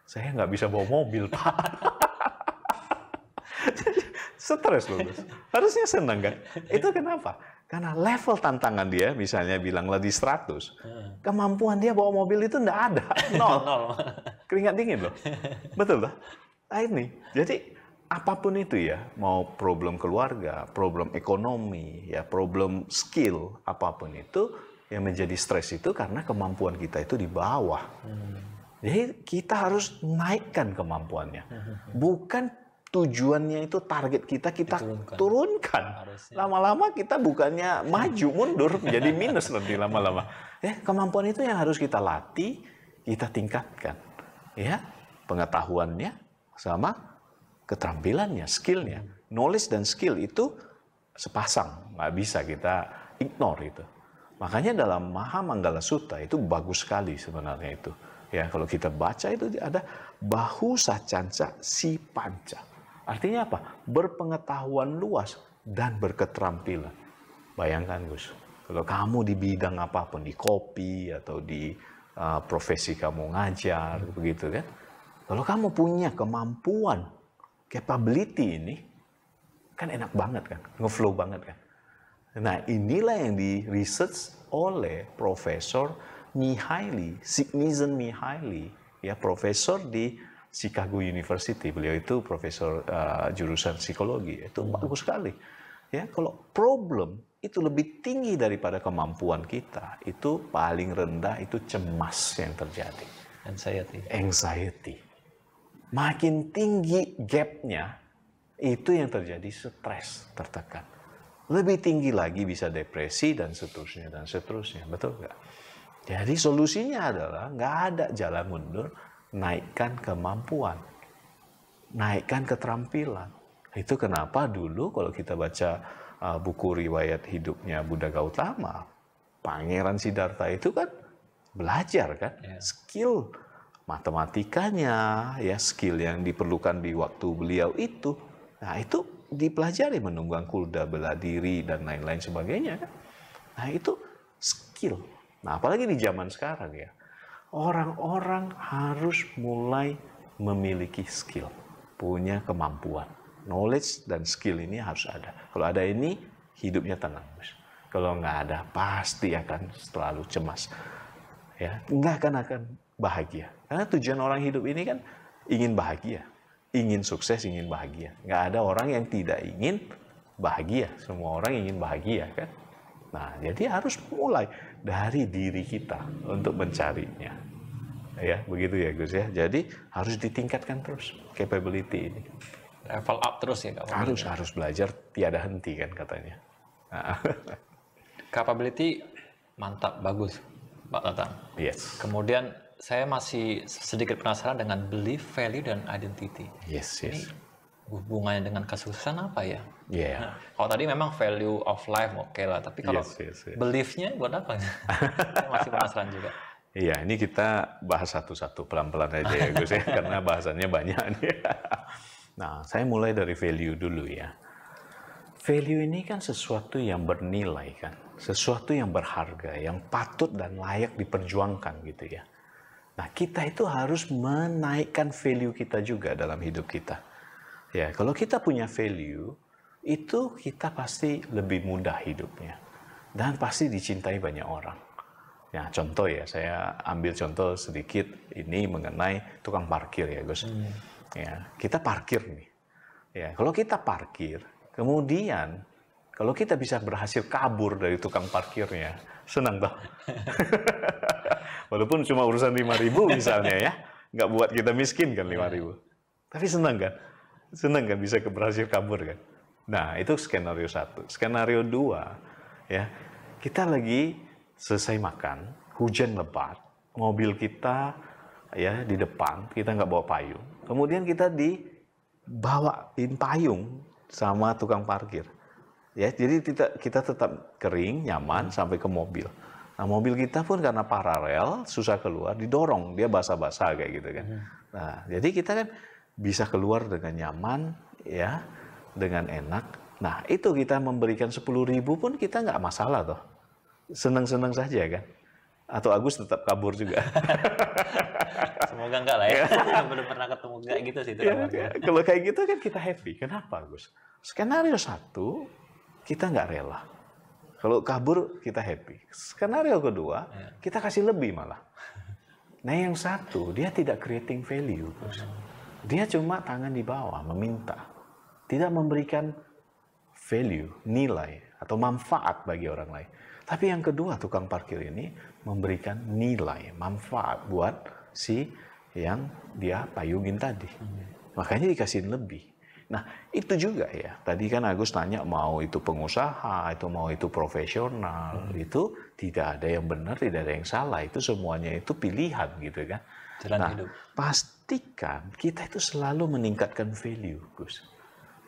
Saya nggak bisa bawa mobil, Pak. Stres loh, Gus. Harusnya seneng kan? Itu kenapa? Karena level tantangan dia, misalnya bilang lagi 100, kemampuan dia bawa mobil itu nggak ada, nol. Keringat dingin loh. Betul loh. Nah ini, jadi apapun itu ya, mau problem keluarga, problem ekonomi, ya problem skill, apapun itu, yang menjadi stres itu karena kemampuan kita itu di bawah. Jadi kita harus naikkan kemampuannya. Bukan tujuannya itu target kita turunkan. Lama-lama kita bukannya maju, mundur, menjadi minus nanti lama-lama. Kemampuan itu yang harus kita latih, kita tingkatkan. Ya, pengetahuannya sama keterampilannya, skillnya. Knowledge dan skill itu sepasang, nggak bisa kita ignore itu. Makanya dalam Mahamanggala Sutta itu bagus sekali sebenarnya itu. Ya, kalau kita baca itu ada bahu sacanca si panca. Artinya apa? Berpengetahuan luas dan berketerampilan. Bayangkan Gus, kalau kamu di bidang apapun, di kopi atau di profesi kamu ngajar, begitu kan? Kalau kamu punya kemampuan, capability ini, kan enak banget kan? Ngeflow banget kan? Nah inilah yang di research oleh Profesor Mihaly, Csikszentmihalyi, ya profesor di Chicago University. Beliau itu profesor jurusan psikologi. Itu bagus sekali. Ya, kalau problem itu lebih tinggi daripada kemampuan kita, itu paling rendah itu cemas yang terjadi. Anxiety. Makin tinggi gapnya, itu yang terjadi stres, tertekan. Lebih tinggi lagi bisa depresi dan seterusnya dan seterusnya. Betul nggak? Jadi solusinya adalah nggak ada jalan mundur, naikkan kemampuan, naikkan keterampilan. Itu kenapa dulu kalau kita baca buku riwayat hidupnya Buddha Gautama, Pangeran Siddhartha itu kan belajar kan, skill matematikanya, ya skill yang diperlukan di waktu beliau itu. Nah itu dipelajari, menunggang kuda, bela diri dan lain-lain sebagainya kan. Nah itu skill. Nah apalagi di zaman sekarang ya, orang-orang harus mulai memiliki skill, punya kemampuan. Knowledge dan skill ini harus ada. Kalau ada ini, hidupnya tenang. Kalau nggak ada, pasti akan selalu cemas. Ya, nggak akan bahagia. Karena tujuan orang hidup ini kan ingin bahagia, ingin sukses, ingin bahagia. Nggak ada orang yang tidak ingin bahagia. Semua orang ingin bahagia kan. Nah, jadi harus mulai dari diri kita untuk mencarinya. Ya, begitu ya Gus ya. Jadi harus ditingkatkan terus capability ini. Level up terus ya Kak? Harus belajar tiada henti kan katanya. Capability mantap, bagus Pak Tatang. Yes. Kemudian saya masih sedikit penasaran dengan belief, value, dan identity. Yes. Ini hubungannya dengan kesuksesan apa ya? Yeah. Nah, kalau tadi memang value of life oke lah, tapi kalau belief-nya buat apa? Saya masih penasaran juga. Iya, ini kita bahas satu-satu pelan-pelan aja ya Gus ya, karena bahasannya banyak nih. Nah, saya mulai dari value dulu ya. Value ini kan sesuatu yang bernilai kan, sesuatu yang berharga, yang patut dan layak diperjuangkan gitu ya. Nah, kita itu harus menaikkan value kita juga dalam hidup kita. Ya, kalau kita punya value, itu kita pasti lebih mudah hidupnya. Dan pasti dicintai banyak orang. Ya, contoh ya, saya ambil contoh sedikit ini mengenai tukang parkir ya Gus. Ya, kita parkir nih. Ya, kalau kita parkir, kemudian kalau kita bisa berhasil kabur dari tukang parkirnya, senang toh. Walaupun cuma urusan 5.000 misalnya ya, nggak buat kita miskin kan 5.000. Tapi senang kan? Senang kan bisa berhasil kabur kan? Nah, itu skenario 1. Skenario 2, ya, kita lagi selesai makan, hujan lebat, mobil kita ya di depan, kita nggak bawa payung. Kemudian kita dibawain payung sama tukang parkir. Ya, jadi kita tetap kering, nyaman sampai ke mobil. Nah, mobil kita pun karena paralel, susah keluar, didorong, dia basah-basah kayak gitu kan. Nah, jadi kita kan bisa keluar dengan nyaman, ya, dengan enak. Nah, itu kita memberikan 10.000 pun kita nggak masalah toh. Senang-senang saja kan. Atau Agus tetap kabur juga. Semoga enggak lah ya. Belum pernah ketemu kayak gitu sih. Ya, kalau kayak gitu kan kita happy. Kenapa Agus? Skenario 1, kita nggak rela. Kalau kabur, kita happy. Skenario kedua, kita kasih lebih malah. Nah, yang satu, dia tidak creating value. Gus. Dia cuma tangan di bawah, meminta. Tidak memberikan value, nilai, atau manfaat bagi orang lain. Tapi yang kedua, tukang parkir ini memberikan nilai, manfaat buat si yang dia payungin tadi. Makanya dikasihin lebih. Nah, itu juga ya. Tadi kan Agus tanya mau itu pengusaha, itu mau itu profesional. Itu tidak ada yang benar, tidak ada yang salah. Itu semuanya itu pilihan gitu kan. Jalan hidup. Pastikan kita itu selalu meningkatkan value, Gus.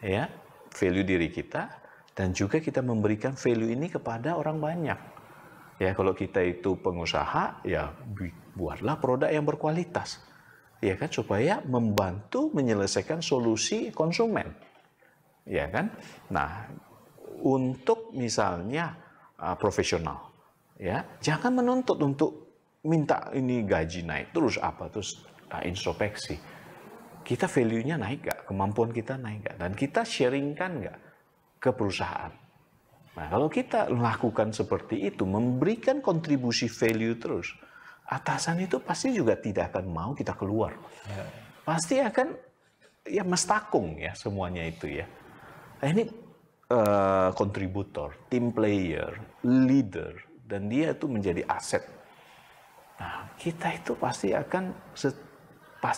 Ya, value diri kita. Dan juga kita memberikan value ini kepada orang banyak. Ya, kalau kita itu pengusaha, ya buatlah produk yang berkualitas. Ya kan, supaya membantu menyelesaikan solusi konsumen. Ya kan? Nah, untuk misalnya profesional, ya, jangan menuntut untuk minta ini gaji naik terus introspeksi. Kita value-nya naik gak? Kemampuan kita naik gak? Dan kita sharingkan gak ke perusahaan. Nah, kalau kita lakukan seperti itu, memberikan kontribusi value terus, atasan itu pasti juga tidak akan mau kita keluar. Ya. Pasti akan ya mestakung ya semuanya itu ya. Nah, ini kontributor, team player, leader, dan dia itu menjadi aset. Nah, kita itu pasti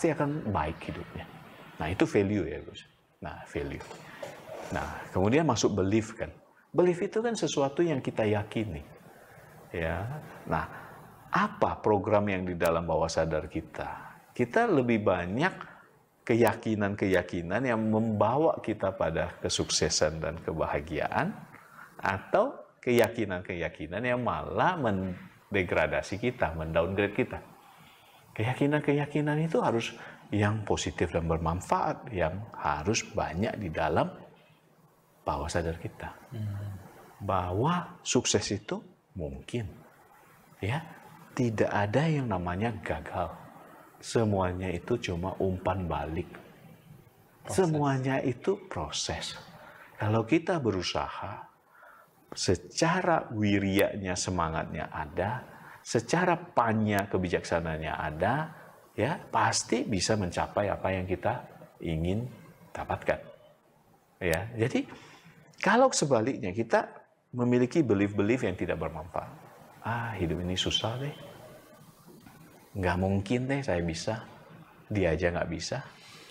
akan baik hidupnya. Nah, itu value ya, Gus. Nah, value. Nah, kemudian masuk belief kan. Belief itu kan sesuatu yang kita yakini. Ya. Nah, apa program yang di dalam bawah sadar kita? Kita lebih banyak keyakinan-keyakinan yang membawa kita pada kesuksesan dan kebahagiaan, atau keyakinan-keyakinan yang malah mendegradasi kita, mendowngrade kita. Keyakinan-keyakinan itu harus yang positif dan bermanfaat, yang harus banyak di dalam bawah sadar kita. Bahwa sukses itu mungkin. Ya, tidak ada yang namanya gagal. Semuanya itu cuma umpan balik. Semuanya itu proses. Kalau kita berusaha, secara wirianya, semangatnya ada, secara panya kebijaksanaannya ada, ya pasti bisa mencapai apa yang kita ingin dapatkan. Ya, jadi kalau sebaliknya kita memiliki belief-belief yang tidak bermanfaat, hidup ini susah deh, nggak mungkin deh saya bisa, dia aja nggak bisa,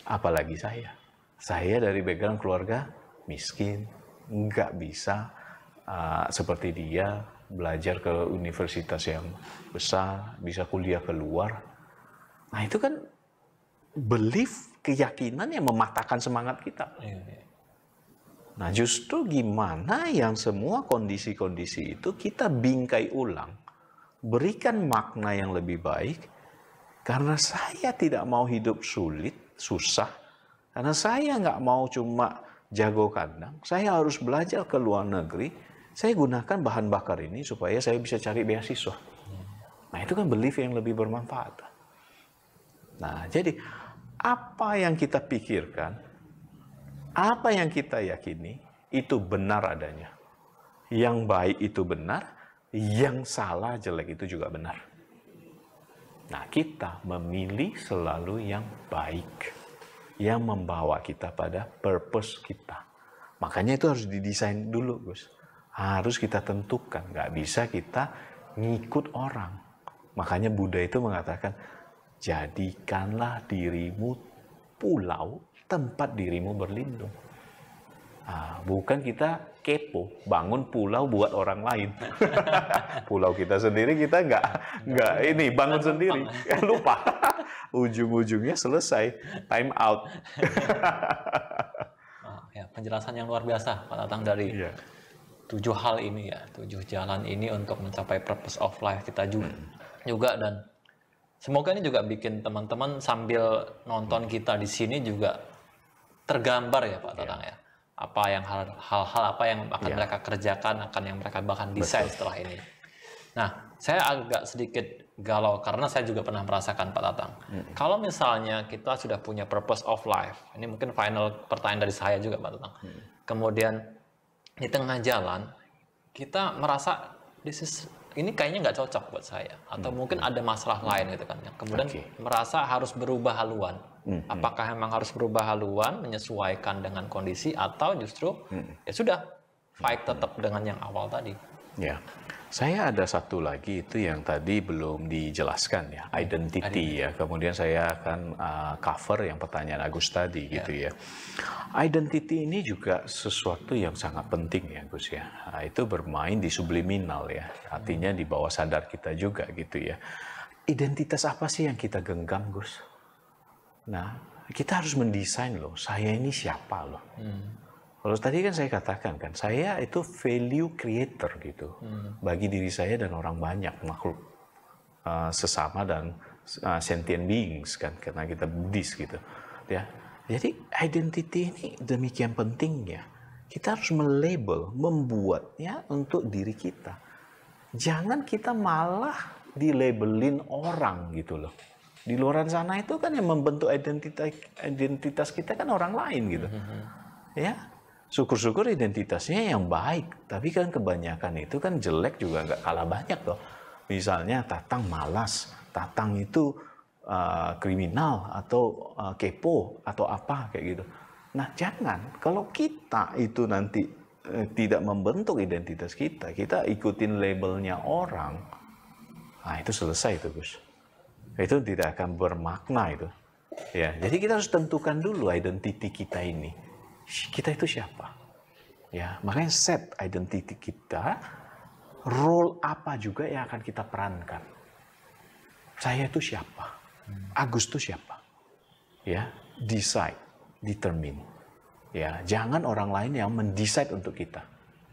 apalagi saya. Saya dari background keluarga miskin, nggak bisa seperti dia belajar ke universitas yang besar, bisa kuliah keluar. Nah, itu kan belief, keyakinan yang mematahkan semangat kita. Nah, justru gimana yang semua kondisi-kondisi itu kita bingkai ulang, berikan makna yang lebih baik, karena saya tidak mau hidup sulit, susah, karena saya nggak mau cuma jago kandang, saya harus belajar ke luar negeri, saya gunakan bahan bakar ini supaya saya bisa cari beasiswa. Nah, itu kan belief yang lebih bermanfaat. Nah, jadi apa yang kita pikirkan, apa yang kita yakini, itu benar adanya. Yang baik itu benar, yang salah jelek itu juga benar. Nah, kita memilih selalu yang baik, yang membawa kita pada purpose kita. Makanya itu harus didesain dulu, Gus. Harus kita tentukan, nggak bisa kita ngikut orang. Makanya Buddha itu mengatakan, jadikanlah dirimu pulau, tempat dirimu berlindung. Bukan kita kepo, bangun pulau buat orang lain. Pulau kita sendiri kita nggak ini bangun sendiri, lupa. Ujung-ujungnya selesai, time out. Ya, penjelasan yang luar biasa Pak Tatang dari 7 hal ini ya, 7 jalan ini untuk mencapai purpose of life kita juga, dan semoga ini juga bikin teman-teman sambil nonton kita di sini juga tergambar ya Pak Tatang ya. Apa yang hal-hal apa yang akan mereka kerjakan, akan yang mereka bahkan desain setelah ini. Nah, saya agak sedikit galau karena saya juga pernah merasakan Pak Tatang. Kalau misalnya kita sudah punya purpose of life, ini mungkin final pertanyaan dari saya juga Pak Tatang. Kemudian di tengah jalan kita merasa ini kayaknya nggak cocok buat saya, atau mungkin ada masalah lain gitu kan. Kemudian merasa harus berubah haluan. Apakah memang harus berubah haluan, menyesuaikan dengan kondisi, atau justru ya sudah fight tetap dengan yang awal tadi? Ya, saya ada satu lagi itu yang tadi belum dijelaskan ya, identity ya. Kemudian saya akan cover yang pertanyaan Agus tadi gitu ya. Identity ini juga sesuatu yang sangat penting ya Gus ya. Nah, itu bermain di subliminal ya, artinya di bawah sadar kita juga gitu ya. Identitas apa sih yang kita genggam Gus? Nah, kita harus mendesain loh, saya ini siapa loh. Kalau tadi kan saya katakan kan, saya itu value creator gitu, bagi diri saya dan orang banyak, makhluk sesama dan sentient beings kan, karena kita Buddhis gitu, ya. Jadi identity ini demikian pentingnya. Kita harus melabel, membuatnya untuk diri kita. Jangan kita malah dilabelin orang gitu loh. Di luar sana itu kan yang membentuk identitas kita kan orang lain gitu, ya. Syukur-syukur identitasnya yang baik, tapi kan kebanyakan itu kan jelek juga nggak kalah banyak loh. Misalnya Tatang malas, Tatang itu kriminal atau kepo atau apa kayak gitu. Nah jangan, kalau kita itu nanti tidak membentuk identitas kita, kita ikutin labelnya orang, nah itu selesai itu Gus. Itu tidak akan bermakna itu. Ya, jadi kita harus tentukan dulu identiti kita ini. Kita itu siapa? Ya, makanya set identity kita, role apa juga yang akan kita perankan. Saya itu siapa? Agus itu siapa? Ya, decide, determine. Ya, jangan orang lain yang mendecide untuk kita.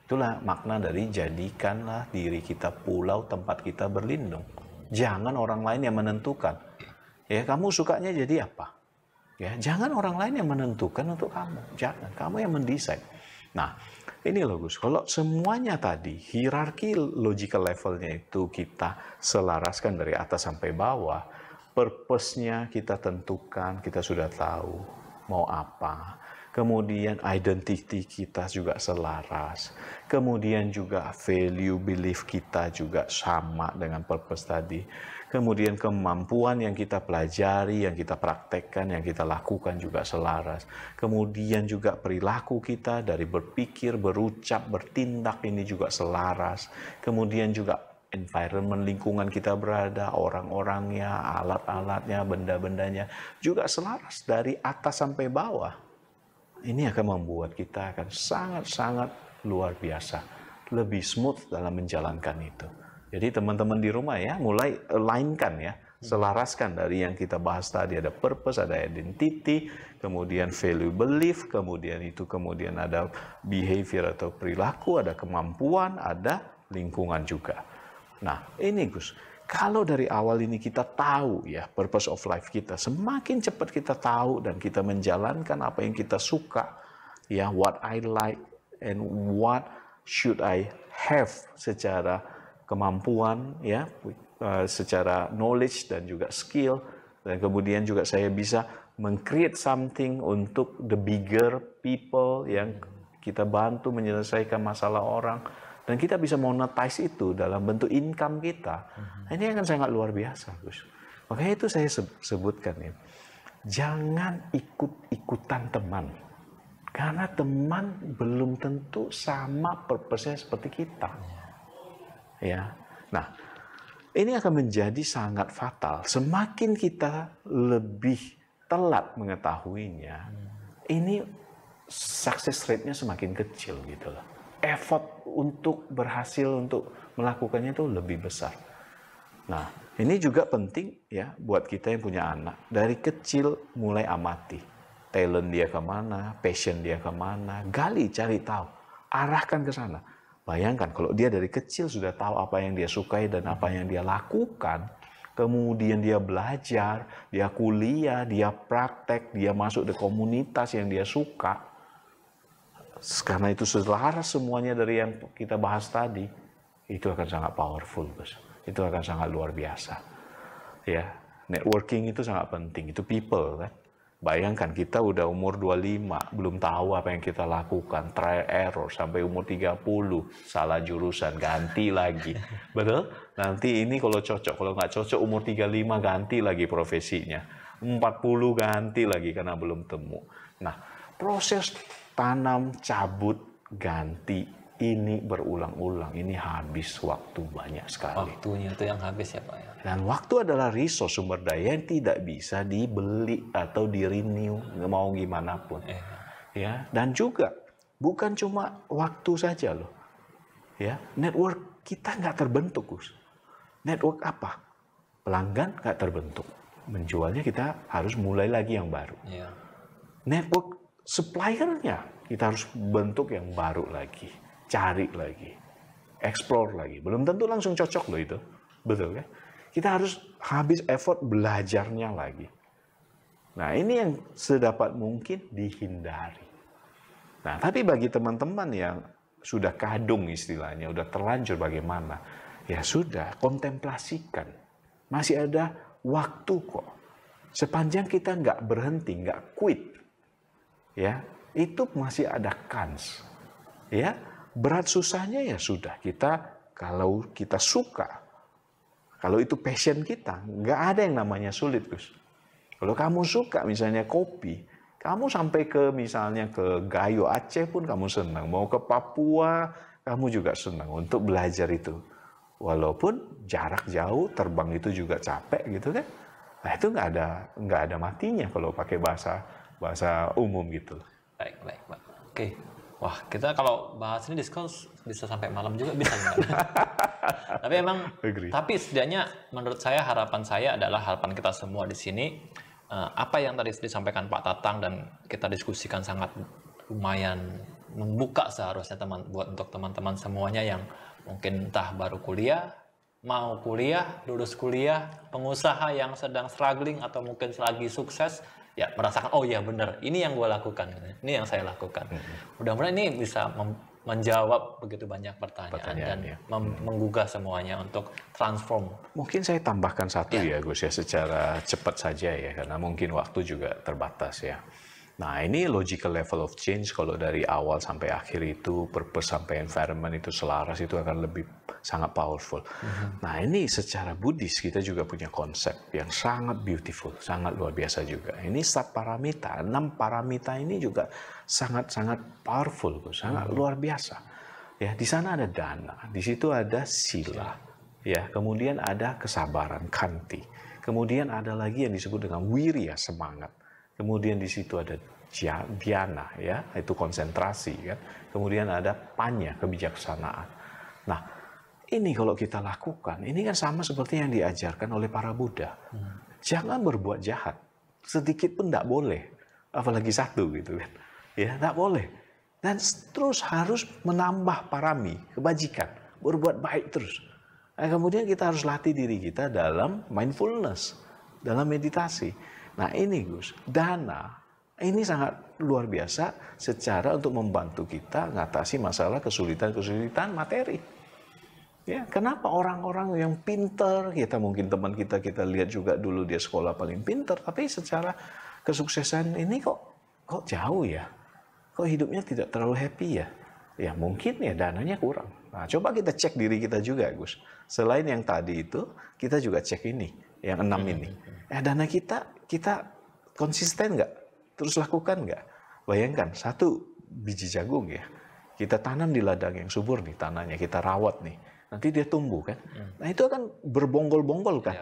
Itulah makna dari jadikanlah diri kita pulau tempat kita berlindung. Jangan orang lain yang menentukan. Ya, kamu sukanya jadi apa? Ya, jangan orang lain yang menentukan untuk kamu. Jangan, kamu yang mendesain. Nah, ini loh Gus, kalau semuanya tadi, hierarki logical levelnya itu kita selaraskan dari atas sampai bawah, purpose-nya kita tentukan, kita sudah tahu mau apa. Kemudian identity kita juga selaras. Kemudian juga value, belief kita juga sama dengan purpose tadi. Kemudian kemampuan yang kita pelajari, yang kita praktekkan, yang kita lakukan juga selaras. Kemudian juga perilaku kita dari berpikir, berucap, bertindak ini juga selaras. Kemudian juga environment lingkungan kita berada, orang-orangnya, alat-alatnya, benda-bendanya juga selaras dari atas sampai bawah. Ini akan membuat kita akan sangat-sangat luar biasa, lebih smooth dalam menjalankan itu. Jadi teman-teman di rumah ya, mulai alignkan ya, selaraskan dari yang kita bahas tadi. Ada purpose, ada identity, kemudian value belief, kemudian ada behavior atau perilaku, ada kemampuan, ada lingkungan juga. Nah ini Gus, kalau dari awal ini kita tahu ya purpose of life kita, semakin cepat kita tahu dan kita menjalankan apa yang kita suka, ya what I like and what should I have secara kemampuan, ya secara knowledge dan juga skill, dan kemudian juga saya bisa meng-create something untuk the bigger people yang kita bantu menyelesaikan masalah orang. Dan kita bisa monetize itu dalam bentuk income kita. Ini akan sangat luar biasa, Gus. Makanya itu saya sebutkan ya. Jangan ikut-ikutan teman. Karena teman belum tentu sama purpose-nya seperti kita. Ya. Nah, ini akan menjadi sangat fatal. Semakin kita lebih telat mengetahuinya, ini success rate-nya semakin kecil gitu loh. Effort untuk berhasil untuk melakukannya itu lebih besar. Nah, ini juga penting ya buat kita yang punya anak. Dari kecil mulai amati. Talent dia kemana, passion dia kemana, gali, cari tahu. Arahkan ke sana. Bayangkan kalau dia dari kecil sudah tahu apa yang dia sukai dan apa yang dia lakukan, kemudian dia belajar, dia kuliah, dia praktek, dia masuk di komunitas yang dia suka. Karena itu selaras semuanya dari yang kita bahas tadi, itu akan sangat powerful, Gus. Itu akan sangat luar biasa. Ya, networking itu sangat penting, itu people kan. Bayangkan kita udah umur 25, belum tahu apa yang kita lakukan, trial error sampai umur 30, salah jurusan, ganti lagi. Betul? Nanti ini kalau cocok, kalau nggak cocok umur 35 ganti lagi profesinya. 40 ganti lagi karena belum temu. Nah, proses tanam, cabut, ganti, ini berulang-ulang, ini habis waktu banyak sekali. Waktunya itu yang habis ya Pak ya. Dan waktu adalah resource, sumber daya yang tidak bisa dibeli atau di-renew, mau gimana pun. Ya, dan juga bukan cuma waktu saja loh. Ya, network kita nggak terbentuk, Gus. Network apa? Pelanggan nggak terbentuk. Menjualnya kita harus mulai lagi yang baru. Iya. Network suppliernya kita harus bentuk yang baru lagi. Cari lagi. Explore lagi. Belum tentu langsung cocok loh itu. Betul kan? Kita harus habis effort belajarnya lagi. Nah, ini yang sedapat mungkin dihindari. Nah, tapi bagi teman-teman yang sudah kadung istilahnya, udah terlanjur bagaimana, ya sudah, kontemplasikan. Masih ada waktu kok. Sepanjang kita nggak berhenti, nggak quit, ya, itu masih ada kans. Ya, berat susahnya ya sudah, kita kalau kita suka, kalau itu passion kita, nggak ada yang namanya sulit, Gus. Kalau kamu suka misalnya kopi, kamu sampai ke misalnya ke Gayo Aceh pun kamu senang. Mau ke Papua, kamu juga senang untuk belajar itu. Walaupun jarak jauh, terbang itu juga capek gitu kan. Nah itu nggak ada matinya kalau pakai bahasa umum gitu. Baik, Pak. Oke. Wah, kita kalau bahas ini diskusi bisa sampai malam juga bisa. Tapi emang, tapi setidaknya menurut saya harapan saya adalah harapan kita semua di sini, apa yang tadi disampaikan Pak Tatang dan kita diskusikan sangat lumayan membuka seharusnya untuk teman-teman semuanya yang mungkin entah baru kuliah, mau kuliah, lulus kuliah, pengusaha yang sedang struggling atau mungkin lagi sukses, ya merasakan, oh ya benar, ini yang gue lakukan, ini yang saya lakukan. Mudah-mudahan ini bisa menjawab begitu banyak pertanyaan dan ya. menggugah semuanya untuk transform. Mungkin saya tambahkan satu ya Gus ya, secara cepat saja ya, karena mungkin waktu juga terbatas ya. Nah ini logical level of change, kalau dari awal sampai akhir itu, purpose sampai environment itu selaras, itu akan lebih sangat powerful. Nah ini secara Buddhis kita juga punya konsep yang sangat beautiful, sangat luar biasa juga. Ini Satparamita, 6 paramita ini juga sangat-sangat powerful, sangat luar biasa. Ya, di sana ada dana, di situ ada sila, ya, kemudian ada kesabaran, khanti, kemudian ada lagi yang disebut dengan wirya, semangat. Kemudian di situ ada dhyana, ya, itu konsentrasi, kan. Kemudian ada panya, kebijaksanaan. Nah, ini kalau kita lakukan, ini kan sama seperti yang diajarkan oleh para Buddha. Jangan berbuat jahat, sedikit pun tidak boleh, apalagi satu gitu kan, ya, tidak boleh. Dan terus harus menambah parami, kebajikan, berbuat baik terus. Nah, kemudian kita harus latih diri kita dalam mindfulness, dalam meditasi. Nah ini Gus, dana ini sangat luar biasa secara untuk membantu kita mengatasi masalah kesulitan-kesulitan materi. Ya, kenapa orang-orang yang pinter, kita mungkin teman kita lihat juga dulu dia sekolah paling pinter, tapi secara kesuksesan ini kok jauh ya, kok hidupnya tidak terlalu happy ya. Ya mungkin ya dananya kurang. Nah coba kita cek diri kita juga Gus. Selain yang tadi itu, kita juga cek ini, yang 6 ini. Dana kita konsisten nggak? Terus lakukan nggak? Bayangkan, 1 biji jagung ya, kita tanam di ladang yang subur nih tanahnya, kita rawat nih. Nanti dia tumbuh kan? Nah itu akan berbonggol-bonggol kan,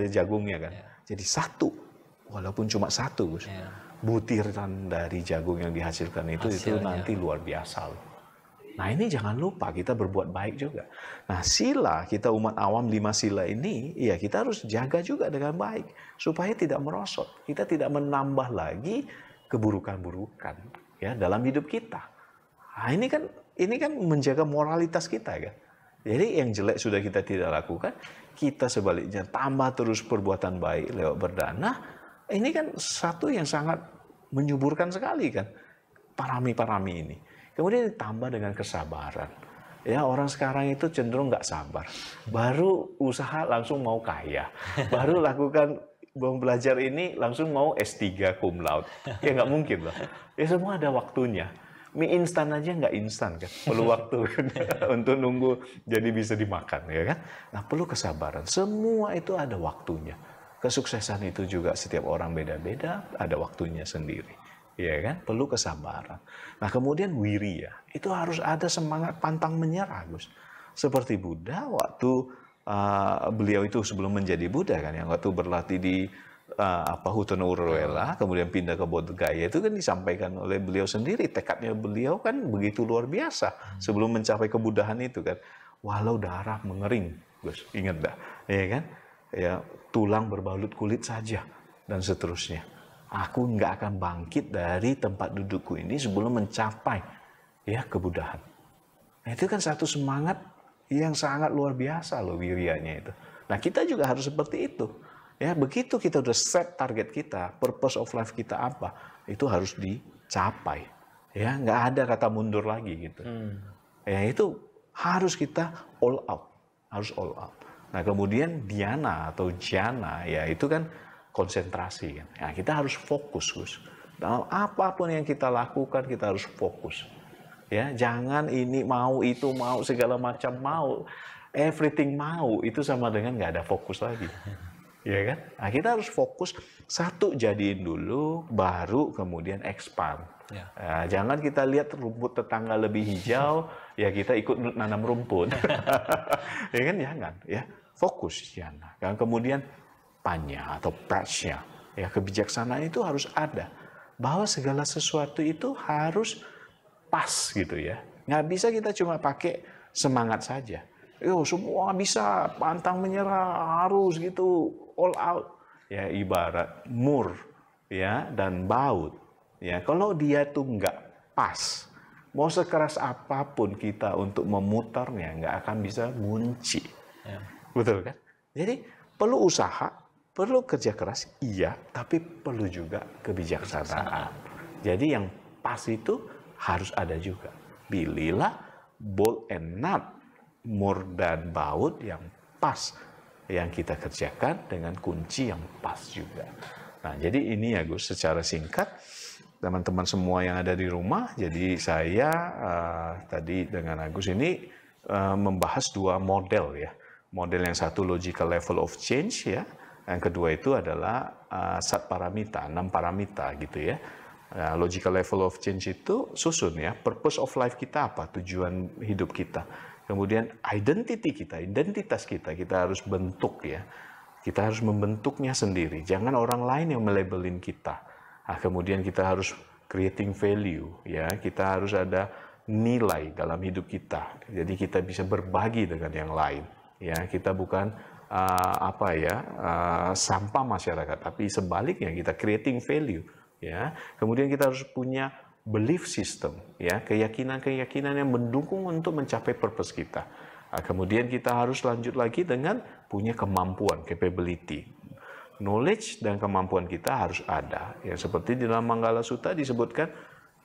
jagungnya kan. Jadi 1, walaupun cuma 1 Gus. Butiran dari jagung yang dihasilkan itu nanti luar biasa loh. Nah ini jangan lupa kita berbuat baik juga. Nah sila, kita umat awam 5 sila ini, ya kita harus jaga juga dengan baik. Supaya tidak merosot, kita tidak menambah lagi keburukan-burukan ya dalam hidup kita. Nah ini kan menjaga moralitas kita kan. Jadi yang jelek sudah kita tidak lakukan, kita sebaliknya tambah terus perbuatan baik lewat berdana. Ini kan satu yang sangat menyuburkan sekali kan, parami-parami ini. Kemudian ditambah dengan kesabaran. Ya, orang sekarang itu cenderung nggak sabar. Baru usaha langsung mau kaya. Baru lakukan belajar ini langsung mau S3 cum laude. Ya nggak mungkin lah. Ya semua ada waktunya. Mie instan aja nggak instan kan. Perlu waktu kan, untuk nunggu jadi bisa dimakan ya kan. Nah perlu kesabaran. Semua itu ada waktunya. Kesuksesan itu juga setiap orang beda-beda. Ada waktunya sendiri. Ya kan, perlu kesabaran. Nah kemudian wirya, itu harus ada semangat pantang menyerah, Gus. Seperti Buddha waktu beliau itu sebelum menjadi Buddha kan, yang waktu berlatih di Hutono Urwela, kemudian pindah ke Bodh Gaya, itu kan disampaikan oleh beliau sendiri. Tekadnya beliau kan begitu luar biasa sebelum mencapai kebudahan itu kan. Walau darah mengering, Gus, ingat dah, ya kan? Ya tulang berbalut kulit saja dan seterusnya. Aku nggak akan bangkit dari tempat dudukku ini sebelum mencapai ya kebudahan. Nah, itu kan satu semangat yang sangat luar biasa loh wiryanya itu. Nah kita juga harus seperti itu. Ya begitu kita udah set target kita, purpose of life kita apa, itu harus dicapai. Ya nggak ada kata mundur lagi gitu. Ya itu harus kita all out, harus all out. Nah kemudian dhyana atau jhana ya itu kan konsentrasi kan. Ya, kita harus fokus, Gus. Dalam apapun yang kita lakukan kita harus fokus. Ya, jangan ini mau itu mau segala macam mau, everything mau itu sama dengan nggak ada fokus lagi. Ya kan? Nah, kita harus fokus satu jadiin dulu, baru kemudian expand. Ya. Nah, jangan kita lihat rumput tetangga lebih hijau, ya kita ikut nanam rumput. Ya kan? Jangan. Ya, fokus jana. Kemudian panya atau prajna, ya kebijaksanaan itu harus ada, bahwa segala sesuatu itu harus pas gitu ya, nggak bisa kita cuma pakai semangat saja, semua bisa pantang menyerah harus gitu all out, ya ibarat mur ya dan baut, ya kalau dia tuh nggak pas, mau sekeras apapun kita untuk memutarnya nggak akan bisa ngunci, ya. Betul kan? Jadi perlu usaha. Perlu kerja keras, iya, tapi perlu juga kebijaksanaan. Jadi yang pas itu harus ada juga. Pilihlah bold and nut, mur dan baut yang pas. Yang kita kerjakan dengan kunci yang pas juga. Nah, jadi ini ya Gus, secara singkat, teman-teman semua yang ada di rumah, jadi saya tadi dengan Agus ini membahas dua model ya. Model yang satu logical level of change ya. Yang kedua itu adalah satparamita, 6 paramita gitu ya. Logical level of change itu susun ya, purpose of life kita apa, tujuan hidup kita. Kemudian identity kita, identitas kita harus bentuk ya. Kita harus membentuknya sendiri, jangan orang lain yang melabelin kita. Nah, kemudian kita harus creating value ya, kita harus ada nilai dalam hidup kita. Jadi kita bisa berbagi dengan yang lain ya, kita bukan sampah masyarakat, tapi sebaliknya kita creating value ya. Kemudian kita harus punya belief system ya, keyakinan yang mendukung untuk mencapai purpose kita. Nah, kemudian kita harus lanjut lagi dengan punya kemampuan, capability, knowledge dan kemampuan kita harus ada ya, seperti di dalam Manggala Sutta disebutkan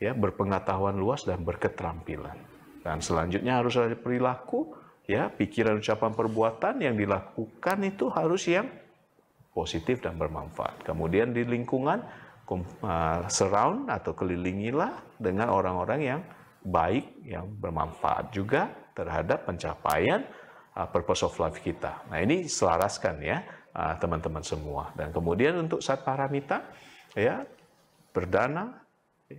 ya, berpengetahuan luas dan berketerampilan. Dan selanjutnya harus ada perilaku ya, pikiran, ucapan, perbuatan yang dilakukan itu harus yang positif dan bermanfaat. Kemudian di lingkungan surround atau kelilingilah dengan orang-orang yang baik, yang bermanfaat juga terhadap pencapaian purpose of life kita. Nah ini selaraskan ya teman-teman semua. Dan kemudian untuk satparamita ya, berdana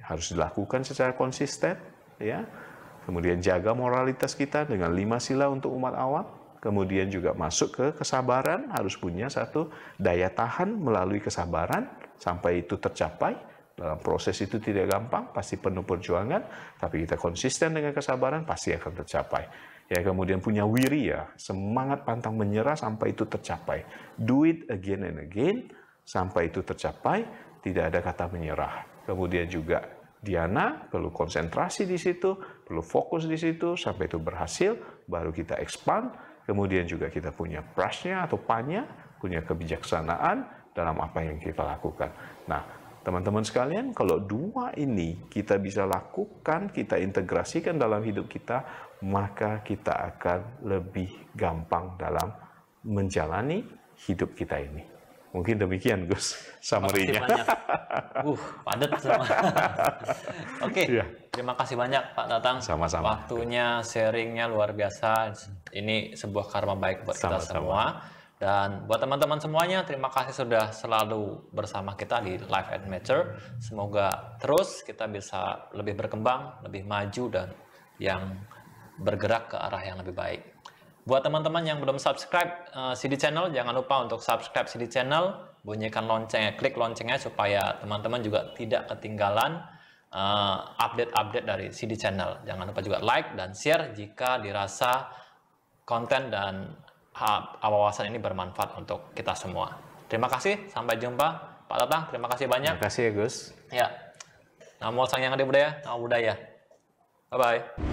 harus dilakukan secara konsisten ya. Kemudian jaga moralitas kita dengan 5 sila untuk umat awam. Kemudian juga masuk ke kesabaran, harus punya satu daya tahan melalui kesabaran sampai itu tercapai. Dalam proses itu tidak gampang, pasti penuh perjuangan, tapi kita konsisten dengan kesabaran pasti akan tercapai. Ya, kemudian punya wirya, semangat pantang menyerah sampai itu tercapai. Do it again and again sampai itu tercapai, tidak ada kata menyerah. Kemudian juga dhyana, perlu konsentrasi di situ, perlu fokus di situ sampai itu berhasil. baru kita expand, kemudian juga kita punya prasnya atau panya, punya kebijaksanaan dalam apa yang kita lakukan. Nah, teman-teman sekalian, kalau dua ini kita bisa lakukan, kita integrasikan dalam hidup kita, maka kita akan lebih gampang dalam menjalani hidup kita ini. Mungkin demikian, Gus, summary-nya. Padat semua. Oke, Iya. terima kasih banyak Pak Tatang. Sama-sama. Waktunya, sharingnya luar biasa. Ini sebuah karma baik buat kita semua. Dan buat teman-teman semuanya, terima kasih sudah selalu bersama kita di Life and Mature. Semoga terus kita bisa lebih berkembang, lebih maju, dan yang bergerak ke arah yang lebih baik. Buat teman-teman yang belum subscribe CD Channel, jangan lupa untuk subscribe CD Channel, bunyikan loncengnya, klik loncengnya supaya teman-teman juga tidak ketinggalan update-update dari CD Channel. Jangan lupa juga like dan share jika dirasa konten dan wawasan ini bermanfaat untuk kita semua. Terima kasih, sampai jumpa. Pak Tatang, terima kasih banyak. Terima kasih ya, Gus. Ya, Namo Sang Yang Adi Budaya, Namo Budaya. Bye-bye.